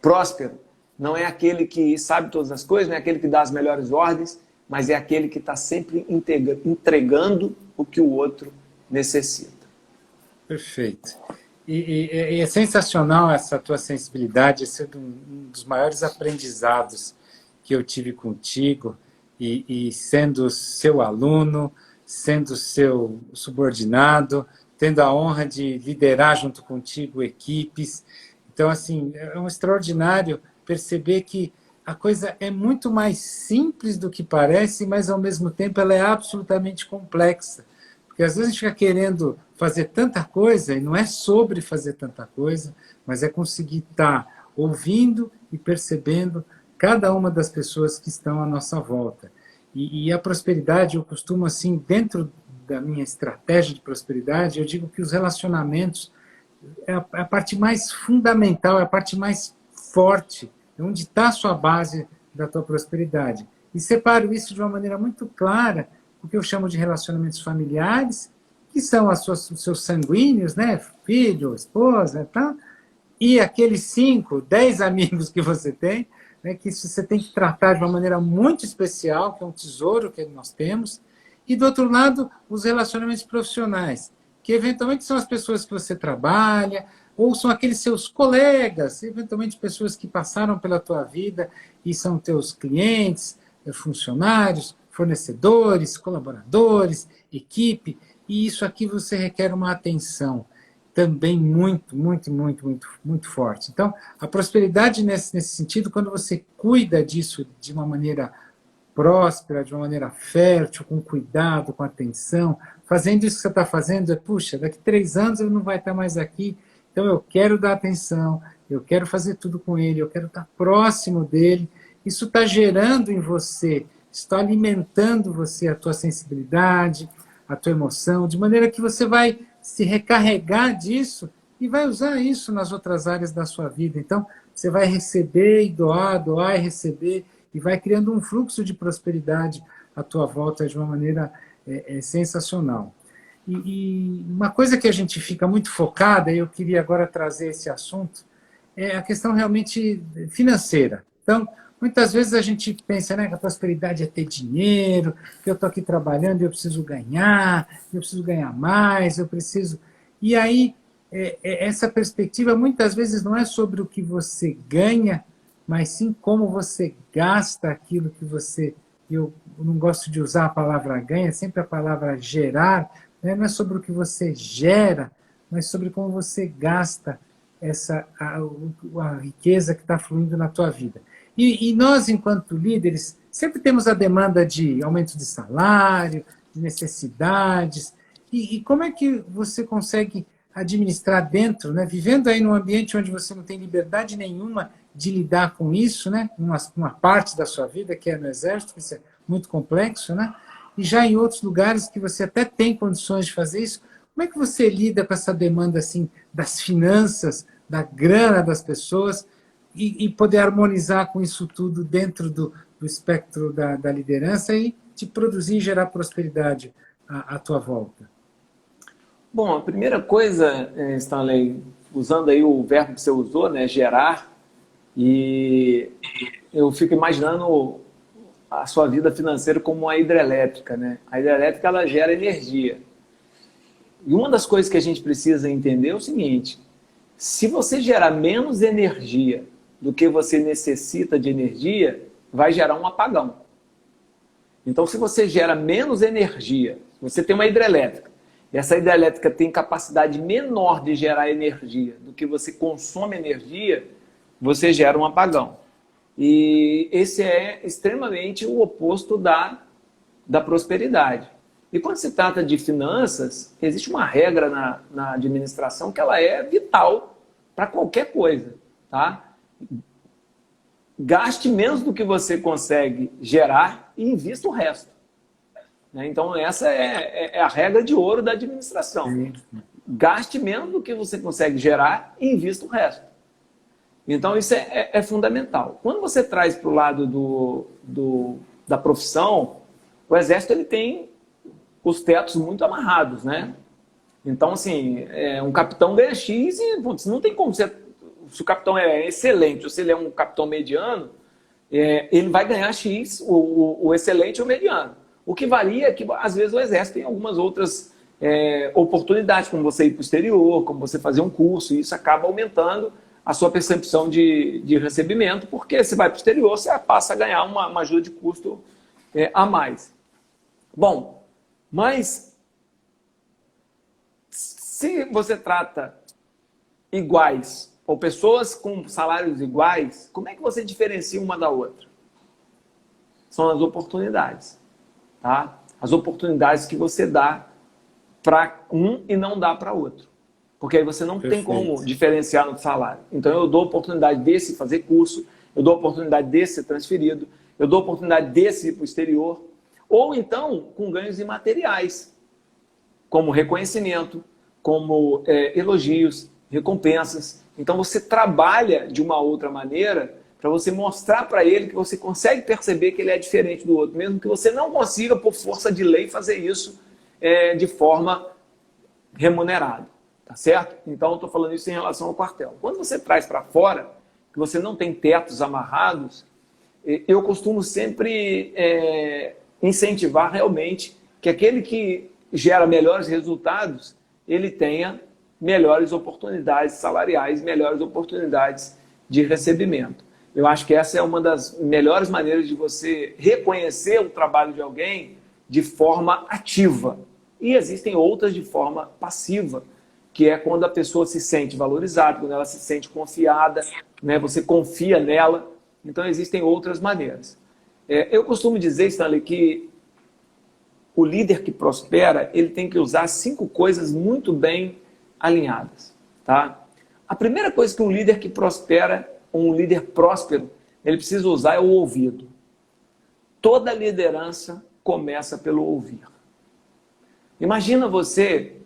próspero não é aquele que sabe todas as coisas, não é aquele que dá as melhores ordens, mas é aquele que está sempre entregando o que o outro necessita. Perfeito. E é sensacional essa tua sensibilidade, esse é um dos maiores aprendizados que eu tive contigo, e sendo seu aluno, sendo seu subordinado, tendo a honra de liderar junto contigo equipes. Então, assim, é um extraordinário perceber que a coisa é muito mais simples do que parece, mas, ao mesmo tempo, ela é absolutamente complexa. Porque, às vezes, a gente fica querendo fazer tanta coisa, e não é sobre fazer tanta coisa, mas é conseguir estar ouvindo e percebendo cada uma das pessoas que estão à nossa volta. E a prosperidade, eu costumo, assim, dentro da minha estratégia de prosperidade, eu digo que os relacionamentos é a parte mais fundamental, é a parte mais forte, é onde está a sua base da tua prosperidade. E separo isso de uma maneira muito clara, o que eu chamo de relacionamentos familiares, que são os seus sanguíneos, né? Filho, esposa, tá? E aqueles 5, 10 amigos que você tem, né? Que você tem que tratar de uma maneira muito especial, que é um tesouro que nós temos. E, do outro lado, os relacionamentos profissionais, que eventualmente são as pessoas que você trabalha, ou são aqueles seus colegas, eventualmente pessoas que passaram pela tua vida e são teus clientes, funcionários, fornecedores, colaboradores, equipe, e isso aqui você requer uma atenção também muito, muito, muito, muito, muito forte. Então, a prosperidade nesse sentido, quando você cuida disso de uma maneira próspera, de uma maneira fértil, com cuidado, com atenção, fazendo isso que você está fazendo, puxa, daqui 3 anos ele não vai estar mais aqui, então eu quero dar atenção, eu quero fazer tudo com ele, eu quero estar próximo dele. Isso está gerando em você, está alimentando você, a tua sensibilidade, a tua emoção, de maneira que você vai se recarregar disso e vai usar isso nas outras áreas da sua vida. Então, você vai receber e doar, doar e receber, e vai criando um fluxo de prosperidade à tua volta de uma maneira sensacional. E uma coisa que a gente fica muito focada, e eu queria agora trazer esse assunto, é a questão realmente financeira. Então, muitas vezes a gente pensa, né, que a prosperidade é ter dinheiro, que eu estou aqui trabalhando e eu preciso ganhar mais, eu preciso... E aí, essa perspectiva muitas vezes não é sobre o que você ganha, mas sim como você gasta aquilo que você... Eu não gosto de usar a palavra ganha, sempre a palavra gerar, né? Não é sobre o que você gera, mas sobre como você gasta a riqueza que está fluindo na tua vida. E nós, enquanto líderes, sempre temos a demanda de aumento de salário, de necessidades. E como é que você consegue administrar dentro, né? Vivendo aí num ambiente onde você não tem liberdade nenhuma de lidar com isso, né? Uma parte da sua vida, que é no exército, que isso é muito complexo, né? E já em outros lugares que você até tem condições de fazer isso, como é que você lida com essa demanda assim, das finanças, da grana das pessoas, e poder harmonizar com isso tudo dentro do espectro da liderança e te produzir e gerar prosperidade à tua volta? Bom, a primeira coisa, Stanley, usando aí o verbo que você usou, né, gerar, e eu fico imaginando a sua vida financeira como uma hidrelétrica, né? A hidrelétrica, ela gera energia. E uma das coisas que a gente precisa entender é o seguinte: se você gerar menos energia do que você necessita de energia, vai gerar um apagão. Então, se você gera menos energia, você tem uma hidrelétrica, e essa hidrelétrica tem capacidade menor de gerar energia do que você consome energia, você gera um apagão. E esse é extremamente o oposto da prosperidade. E quando se trata de finanças, existe uma regra na administração que ela é vital para qualquer coisa, tá? Gaste menos do que você consegue gerar e invista o resto. Então, essa é a regra de ouro da administração. Gaste menos do que você consegue gerar e invista o resto. Então, isso é fundamental. Quando você traz para o lado da profissão, o Exército ele tem os tetos muito amarrados, né? Então, assim, um capitão ganha X e putz, não tem como você... Se o capitão é excelente ou se ele é um capitão mediano, ele vai ganhar X, o excelente ou o mediano. O que varia é que, às vezes, o Exército tem algumas outras oportunidades, como você ir para o exterior, como você fazer um curso, e isso acaba aumentando a sua percepção de recebimento, porque você vai para o exterior, você passa a ganhar uma ajuda de custo a mais. Bom, mas se você trata iguais ou pessoas com salários iguais, como é que você diferencia uma da outra? São as oportunidades, tá? As oportunidades que você dá para um e não dá para outro. Porque aí você não tem como diferenciar no salário. Então eu dou a oportunidade desse fazer curso, eu dou a oportunidade desse ser transferido, eu dou a oportunidade desse ir para o exterior, ou então com ganhos imateriais, como reconhecimento, como elogios, recompensas. Então você trabalha de uma outra maneira para você mostrar para ele que você consegue perceber que ele é diferente do outro, mesmo que você não consiga, por força de lei, fazer isso de forma remunerada. Tá certo? Então eu estou falando isso em relação ao quartel. Quando você traz para fora, que você não tem tetos amarrados, eu costumo sempre incentivar realmente que aquele que gera melhores resultados, ele tenha melhores oportunidades salariais, melhores oportunidades de recebimento. Eu acho que essa é uma das melhores maneiras de você reconhecer o trabalho de alguém de forma ativa. E existem outras de forma passiva, que é quando a pessoa se sente valorizada, quando ela se sente confiada, né? Você confia nela. Então existem outras maneiras. Eu costumo dizer, Stanley, que o líder que prospera, ele tem que usar 5 coisas muito bem alinhadas. Tá? A primeira coisa que um líder que prospera, um líder próspero, ele precisa usar é o ouvido. Toda liderança começa pelo ouvir. Imagina você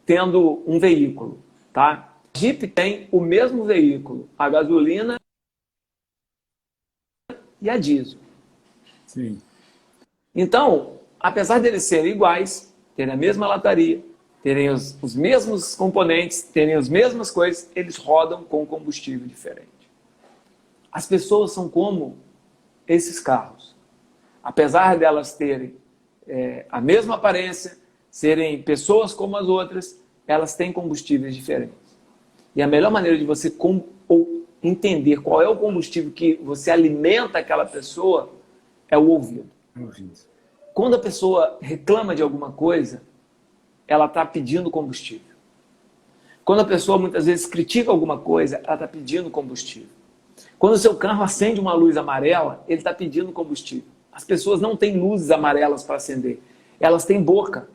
tendo um veículo, tá? A Jeep tem o mesmo veículo, a gasolina e a diesel. Sim. Então, apesar deles serem iguais, terem a mesma lataria, terem os mesmos componentes, terem as mesmas coisas, eles rodam com combustível diferente. As pessoas são como esses carros. Apesar delas terem a mesma aparência, serem pessoas como as outras, elas têm combustíveis diferentes. E a melhor maneira de você entender qual é o combustível que você alimenta aquela pessoa é o ouvido. Quando a pessoa reclama de alguma coisa, ela está pedindo combustível. Quando a pessoa muitas vezes critica alguma coisa, ela está pedindo combustível. Quando o seu carro acende uma luz amarela, ele está pedindo combustível. As pessoas não têm luzes amarelas para acender, elas têm boca.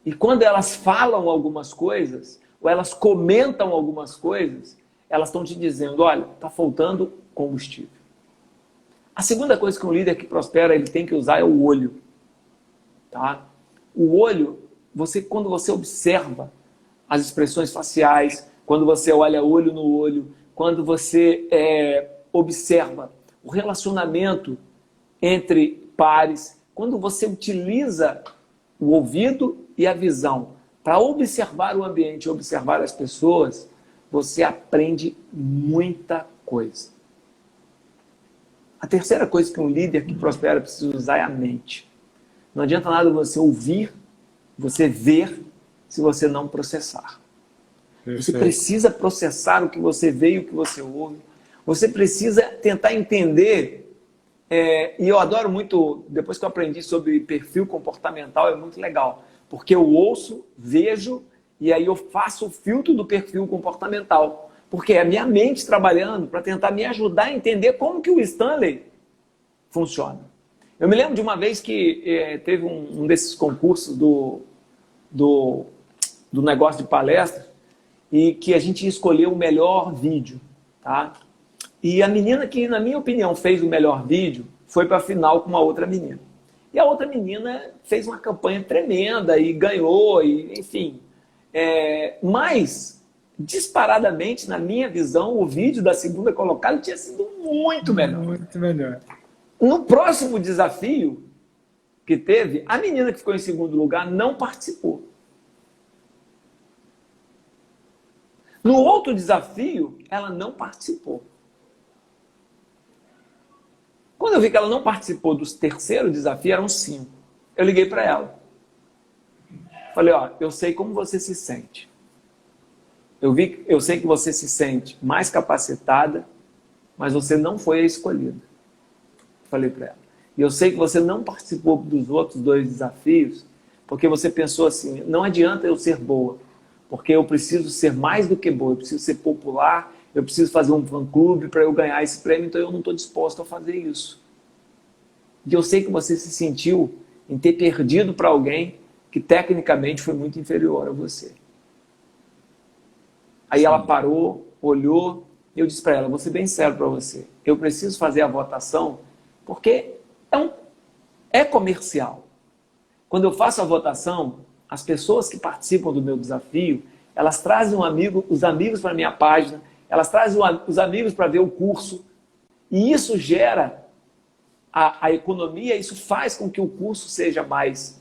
E quando elas falam algumas coisas, ou elas comentam algumas coisas, elas estão te dizendo, olha, está faltando combustível. A segunda coisa que um líder que prospera ele tem que usar é o olho. Tá? O olho, quando você observa as expressões faciais, quando você olha olho no olho, quando você observa o relacionamento entre pares, quando você utiliza o ouvido e a visão para observar o ambiente, observar as pessoas, você aprende muita coisa. A terceira coisa que um líder que prospera precisa usar é a mente. Não adianta nada você ouvir, você ver, se você não processar. Perfeito. Você precisa processar o que você vê e o que você ouve. Você precisa tentar entender. E eu adoro muito, depois que eu aprendi sobre perfil comportamental, é muito legal. Porque eu ouço, vejo, e aí eu faço o filtro do perfil comportamental. Porque é a minha mente trabalhando para tentar me ajudar a entender como que o Stanley funciona. Eu me lembro de uma vez que teve um desses concursos do negócio de palestra e que a gente escolheu o melhor vídeo. Tá? E a menina que, na minha opinião, fez o melhor vídeo foi para a final com uma outra menina. E a outra menina fez uma campanha tremenda e ganhou, e, enfim. Mas, disparadamente, na minha visão, o vídeo da segunda colocada tinha sido muito melhor. Muito melhor. No próximo desafio que teve, a menina que ficou em segundo lugar não participou. No outro desafio, ela não participou. Quando eu vi que ela não participou do terceiro desafio, eram 5. Eu liguei para ela. Falei, ó, eu sei como você se sente. Eu sei que você se sente mais capacitada, mas você não foi a escolhida. Falei para ela. E eu sei que você não participou dos outros 2 desafios, porque você pensou assim, não adianta eu ser boa, porque eu preciso ser mais do que boa, eu preciso ser popular, eu preciso fazer um fã-clube para eu ganhar esse prêmio, então eu não estou disposto a fazer isso. E eu sei que você se sentiu em ter perdido para alguém que tecnicamente foi muito inferior a você. Aí ela parou, olhou, e eu disse para ela, vou ser bem sério para você, eu preciso fazer a votação porque é comercial. Quando eu faço a votação, as pessoas que participam do meu desafio, elas trazem os amigos para a minha página, elas trazem os amigos para ver o curso, e isso gera a economia, isso faz com que o curso seja mais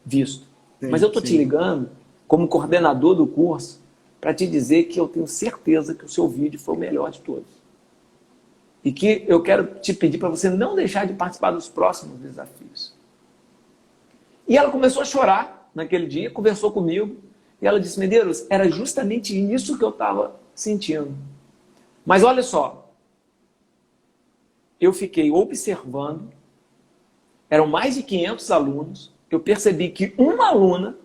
visto. Sim, mas eu estou te ligando, como coordenador do curso, para te dizer que eu tenho certeza que o seu vídeo foi o melhor de todos. E que eu quero te pedir para você não deixar de participar dos próximos desafios. E ela começou a chorar naquele dia, conversou comigo, e ela disse, Medeiros, era justamente isso que eu estava sentindo. Mas olha só, eu fiquei observando, eram mais de 500 alunos, eu percebi que uma aluna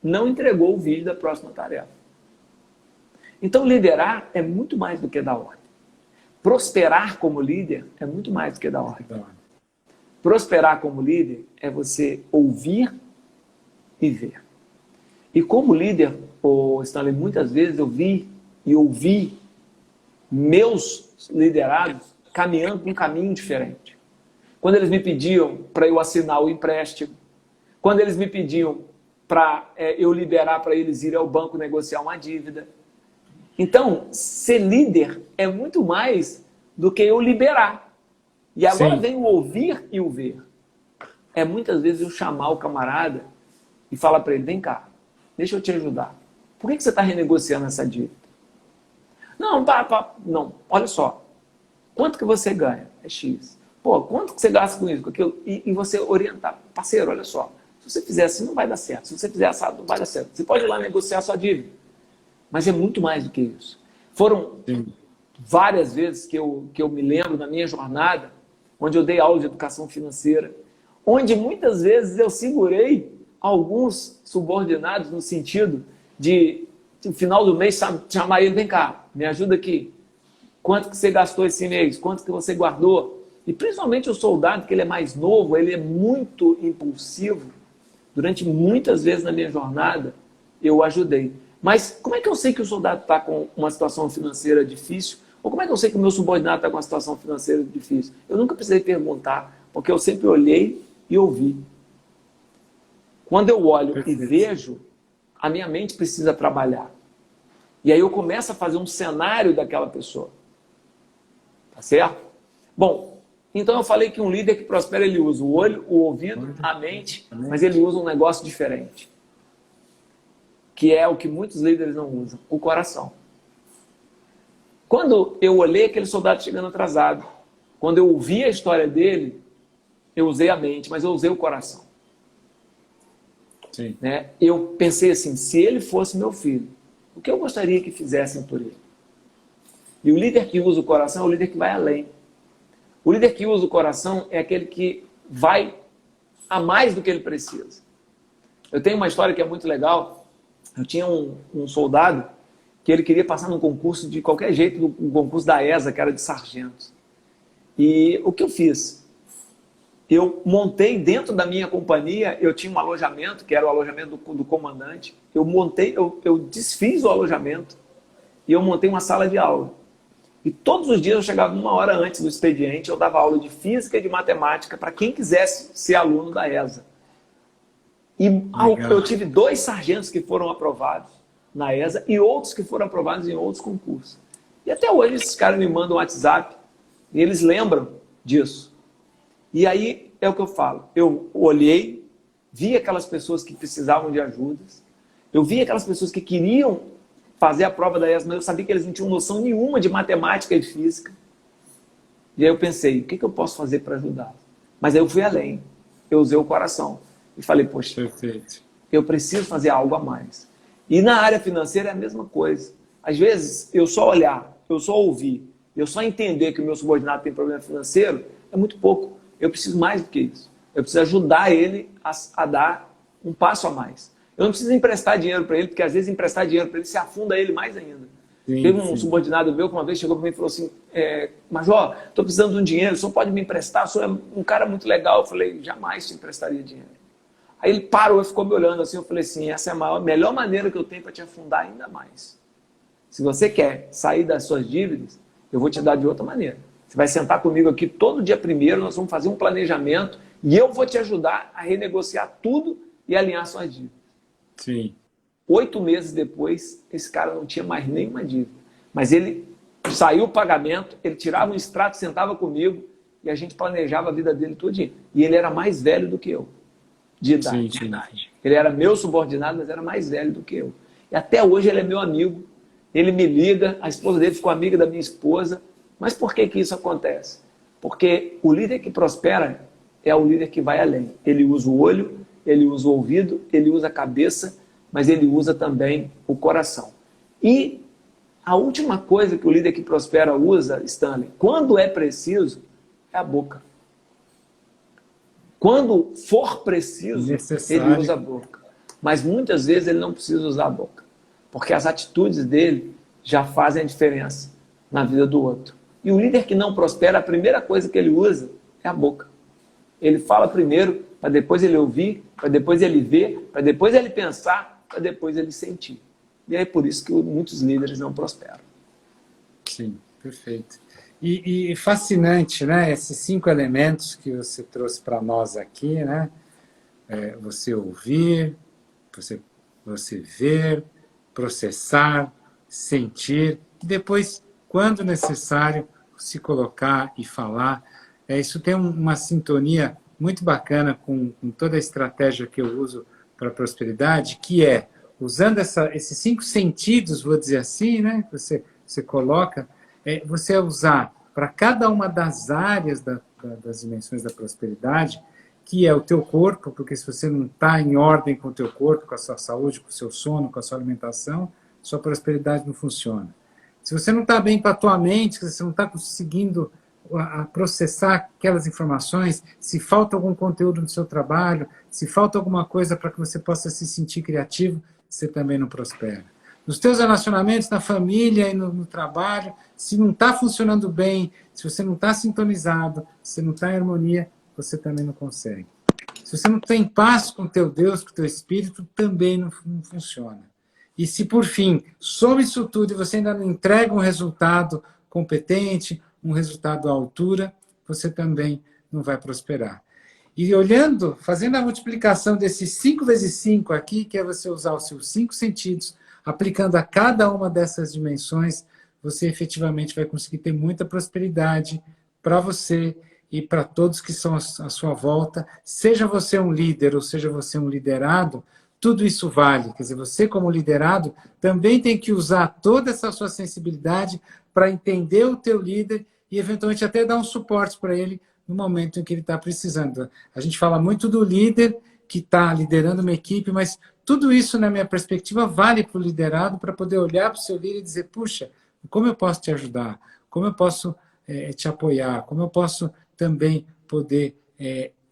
não entregou o vídeo da próxima tarefa. Então, liderar é muito mais do que dar ordem. Prosperar como líder é muito mais do que dar ordem. Prosperar como líder é você ouvir e ver. E como líder, Stanley, muitas vezes eu vi e ouvi meus liderados caminhando por um caminho diferente. Quando eles me pediam para eu assinar o empréstimo, quando eles me pediam para eu liberar para eles irem ao banco negociar uma dívida. Então, ser líder é muito mais do que eu liberar. E agora vem o ouvir e o ver. É muitas vezes eu chamar o camarada e falar para ele, vem cá, deixa eu te ajudar. Por que você está renegociando essa dívida? Não, não, olha só. Quanto que você ganha? É X. Pô, quanto que você gasta com isso, com aquilo? E você orientar. Parceiro, olha só. Se você fizer assim, não vai dar certo. Se você fizer assado, não vai dar certo. Você pode ir lá negociar a sua dívida. Mas é muito mais do que isso. Foram várias vezes que eu me lembro na minha jornada, onde eu dei aula de educação financeira, onde muitas vezes eu segurei alguns subordinados no sentido de, no final do mês, chamar ele, vem cá, me ajuda aqui. Quanto que você gastou esse mês? Quanto que você guardou? E principalmente o soldado, que ele é mais novo, ele é muito impulsivo. Durante muitas vezes na minha jornada, eu o ajudei. Mas como é que eu sei que o soldado está com uma situação financeira difícil? Ou como é que eu sei que o meu subordinado está com uma situação financeira difícil? Eu nunca precisei perguntar, porque eu sempre olhei e ouvi. Quando eu olho e vejo, a minha mente precisa trabalhar. E aí eu começo a fazer um cenário daquela pessoa. Tá certo? Bom, então eu falei que um líder que prospera, ele usa o olho, o ouvido, a mente, mas ele usa um negócio diferente. Que é o que muitos líderes não usam, o coração. Quando eu olhei aquele soldado chegando atrasado, quando eu ouvi a história dele, eu usei a mente, mas eu usei o coração. Sim. Né? Eu pensei assim, se ele fosse meu filho, o que eu gostaria que fizessem por ele? E o líder que usa o coração é o líder que vai além. O líder que usa o coração é aquele que vai a mais do que ele precisa. Eu tenho uma história que é muito legal. Eu tinha um soldado que ele queria passar num concurso de qualquer jeito, um concurso da ESA, que era de sargentos. E o que eu fiz? Eu montei dentro da minha companhia, eu tinha um alojamento, que era o alojamento do comandante. Eu desfiz o alojamento e eu montei uma sala de aula. E todos os dias eu chegava 1 hora antes do expediente, eu dava aula de física e de matemática para quem quisesse ser aluno da ESA. E eu tive 2 sargentos que foram aprovados na ESA e outros que foram aprovados em outros concursos. E até hoje esses caras me mandam um WhatsApp e eles lembram disso. E aí é o que eu falo. Eu olhei, vi aquelas pessoas que precisavam de ajudas, eu vi aquelas pessoas que queriam fazer a prova da ESA, mas eu sabia que eles não tinham noção nenhuma de matemática e física. E aí eu pensei, o que eu posso fazer para ajudar? Mas aí eu fui além. Eu usei o coração. E falei, poxa, perfeito, eu preciso fazer algo a mais. E na área financeira é a mesma coisa. Às vezes, eu só olhar, eu só ouvir, eu só entender que o meu subordinado tem problema financeiro, é muito pouco. Eu preciso mais do que isso. Eu preciso ajudar ele a dar um passo a mais. Eu não preciso emprestar dinheiro para ele, porque às vezes emprestar dinheiro para ele se afunda ele mais ainda. Teve um subordinado meu que uma vez chegou para mim e falou assim, Major, estou precisando de um dinheiro, o senhor pode me emprestar? O senhor é um cara muito legal. Eu falei, jamais te emprestaria dinheiro. Aí ele parou e ficou me olhando assim, eu falei assim, essa é a melhor maneira que eu tenho para te afundar ainda mais. Se você quer sair das suas dívidas, eu vou te dar de outra maneira. Você vai sentar comigo aqui todo dia 1º, nós vamos fazer um planejamento e eu vou te ajudar a renegociar tudo e alinhar suas dívidas. Sim. 8 meses depois, esse cara não tinha mais nenhuma dívida. Mas ele saiu o pagamento, ele tirava um extrato, sentava comigo e a gente planejava a vida dele todinha. E ele era mais velho do que eu, de idade. Sim, sim. Ele era meu subordinado, mas era mais velho do que eu. E até hoje ele é meu amigo, ele me liga, a esposa dele ficou amiga da minha esposa. Mas por que que isso acontece? Porque o líder que prospera é o líder que vai além. Ele usa o olho, ele usa o ouvido, ele usa a cabeça, mas ele usa também o coração. E a última coisa que o líder que prospera usa, Stanley, quando é preciso, é a boca. Quando for preciso, ele usa a boca. Mas muitas vezes ele não precisa usar a boca. Porque as atitudes dele já fazem a diferença na vida do outro. E o líder que não prospera, a primeira coisa que ele usa é a boca. Ele fala primeiro, para depois ele ouvir, para depois ele ver, para depois ele pensar, para depois ele sentir. E é por isso que muitos líderes não prosperam. Sim, perfeito. E fascinante, né? Esses 5 elementos que você trouxe para nós aqui, né? Você ouvir, você ver, processar, sentir, e depois, quando necessário, se colocar e falar. Isso tem uma sintonia muito bacana com toda a estratégia que eu uso para a prosperidade, que é, usando esses 5 sentidos, vou dizer assim, né, que você coloca, você usar para cada uma das áreas das dimensões da prosperidade, que é o teu corpo, porque se você não está em ordem com o teu corpo, com a sua saúde, com o seu sono, com a sua alimentação, sua prosperidade não funciona. Se você não está bem com a tua mente, se você não está conseguindo processar aquelas informações, se falta algum conteúdo no seu trabalho, se falta alguma coisa para que você possa se sentir criativo, você também não prospera. Nos teus relacionamentos, na família e no trabalho, se não está funcionando bem, se você não está sintonizado, se você não está em harmonia, você também não consegue. Se você não tem paz com o teu Deus, com o teu Espírito, também não funciona. E se, por fim, sobre isso tudo, você ainda não entrega um resultado competente, um resultado à altura, você também não vai prosperar. E olhando, fazendo a multiplicação desses 5 vezes 5 aqui, que é você usar os seus 5 sentidos, aplicando a cada uma dessas dimensões, você efetivamente vai conseguir ter muita prosperidade para você e para todos que são à sua volta. Seja você um líder ou seja você um liderado, tudo isso vale. Quer dizer, você como liderado também tem que usar toda essa sua sensibilidade para entender o teu líder e eventualmente até dar um suporte para ele no momento em que ele está precisando. A gente fala muito do líder que está liderando uma equipe, mas tudo isso, na minha perspectiva, vale para o liderado para poder olhar para o seu líder e dizer, puxa, como eu posso te ajudar? Como eu posso te apoiar? Como eu posso também poder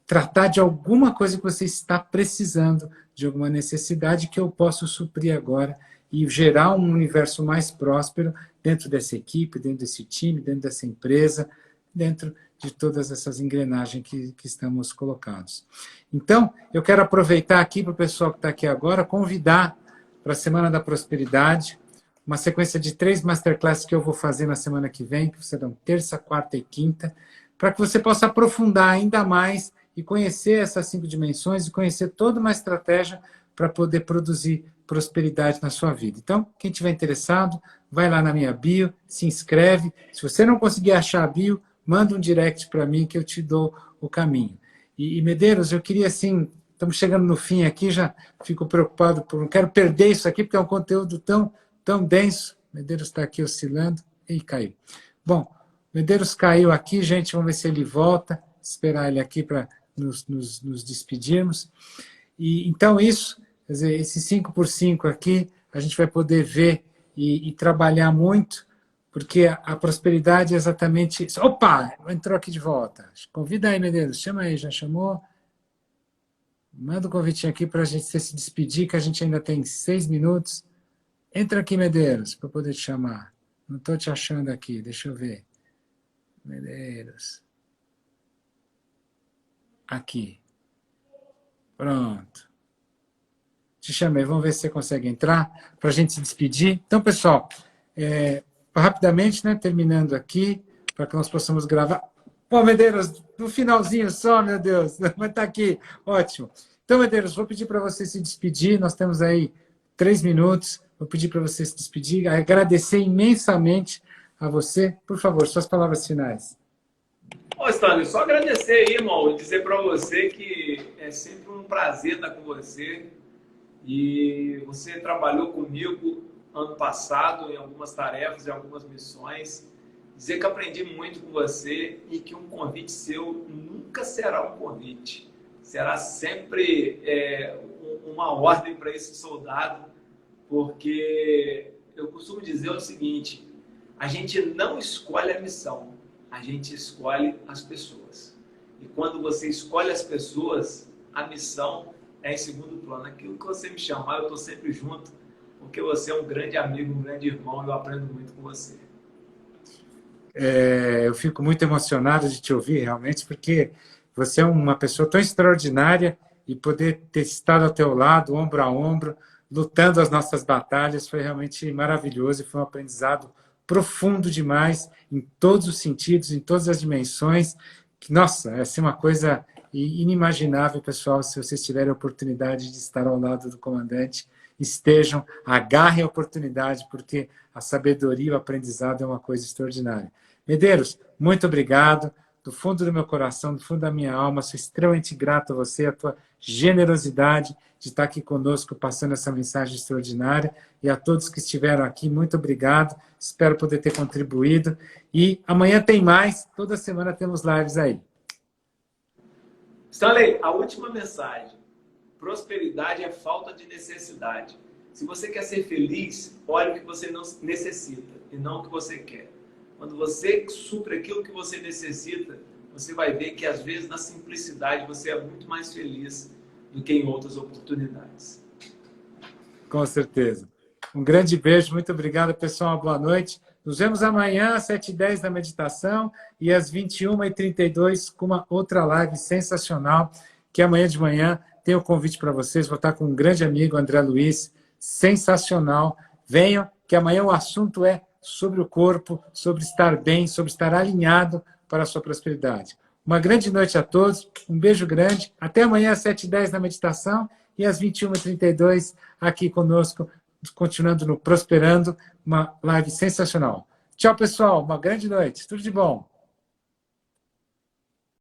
tratar de alguma coisa que você está precisando, de alguma necessidade que eu posso suprir agora e gerar um universo mais próspero dentro dessa equipe, dentro desse time, dentro dessa empresa, dentro de todas essas engrenagens que estamos colocados. Então, eu quero aproveitar aqui para o pessoal que está aqui agora, convidar para a Semana da Prosperidade, uma sequência de 3 masterclasses que eu vou fazer na semana que vem, que serão terça, quarta e quinta, para que você possa aprofundar ainda mais e conhecer essas 5 dimensões e conhecer toda uma estratégia para poder produzir prosperidade na sua vida. Então, quem tiver interessado, vai lá na minha bio, se inscreve. Se você não conseguir achar a bio, manda um direct para mim que eu te dou o caminho. E Medeiros, eu queria assim, estamos chegando no fim aqui, já fico preocupado, não quero perder isso aqui, porque é um conteúdo tão denso. Medeiros está aqui oscilando. E caiu. Bom, Medeiros caiu aqui, gente, vamos ver se ele volta, esperar ele aqui para nos despedirmos. E então isso, quer dizer, esse 5x5 aqui, a gente vai poder ver e trabalhar muito, porque a prosperidade é exatamente isso. Opa, entrou aqui de volta. Convida aí, Medeiros, chama aí, já chamou? Manda um convitinho aqui para a gente se despedir, que a gente ainda tem 6 minutos. Entra aqui, Medeiros, para poder te chamar. Não estou te achando aqui, deixa eu ver. Medeiros. Aqui. Pronto. Te chamei, vamos ver se você consegue entrar para a gente se despedir. Então, pessoal, rapidamente, né, terminando aqui, para que nós possamos gravar. Pô, Medeiros, no finalzinho só, meu Deus, mas está aqui, ótimo. Então, Medeiros, vou pedir para você se despedir, nós temos aí 3 minutos. Vou pedir para você se despedir, agradecer imensamente a você. Por favor, suas palavras finais. Ô, Stanley, só agradecer aí, irmão, e dizer para você que é sempre um prazer estar com você. E você trabalhou comigo ano passado em algumas tarefas, em algumas missões. Dizer que aprendi muito com você e que um convite seu nunca será um convite. Será sempre uma ordem para esse soldado, porque eu costumo dizer o seguinte: a gente não escolhe a missão, a gente escolhe as pessoas. E quando você escolhe as pessoas, a missão é em segundo plano. Aquilo que você me chamar, eu estou sempre junto, porque você é um grande amigo, um grande irmão, e eu aprendo muito com você. Eu fico muito emocionado de te ouvir, realmente, porque você é uma pessoa tão extraordinária e poder ter estado ao teu lado, ombro a ombro, lutando as nossas batalhas, foi realmente maravilhoso e foi um aprendizado profundo demais, em todos os sentidos, em todas as dimensões. Nossa, é assim, uma coisa inimaginável, pessoal. Se vocês tiverem a oportunidade de estar ao lado do comandante, estejam, agarrem a oportunidade, porque a sabedoria e o aprendizado é uma coisa extraordinária. Medeiros, muito obrigado. Do fundo do meu coração, do fundo da minha alma, sou extremamente grato a você, a tua generosidade de estar aqui conosco, passando essa mensagem extraordinária. E a todos que estiveram aqui, muito obrigado. Espero poder ter contribuído. E amanhã tem mais. Toda semana temos lives aí. Stanley, a última mensagem. Prosperidade é falta de necessidade. Se você quer ser feliz, olhe o que você não necessita e não o que você quer. Quando você supre aquilo que você necessita, você vai ver que, às vezes, na simplicidade, você é muito mais feliz do que em outras oportunidades. Com certeza. Um grande beijo, muito obrigado, pessoal. Uma boa noite. Nos vemos amanhã, às 7h10 na meditação e às 21h32 com uma outra live sensacional, que amanhã de manhã tem um convite para vocês. Vou estar com um grande amigo, André Luiz, sensacional. Venham, que amanhã o assunto é sobre o corpo, sobre estar bem, sobre estar alinhado para a sua prosperidade. Uma grande noite a todos, um beijo grande. Até amanhã às 7h10 na meditação e às 21h32 aqui conosco, continuando no Prosperando, uma live sensacional. Tchau, pessoal. Uma grande noite. Tudo de bom.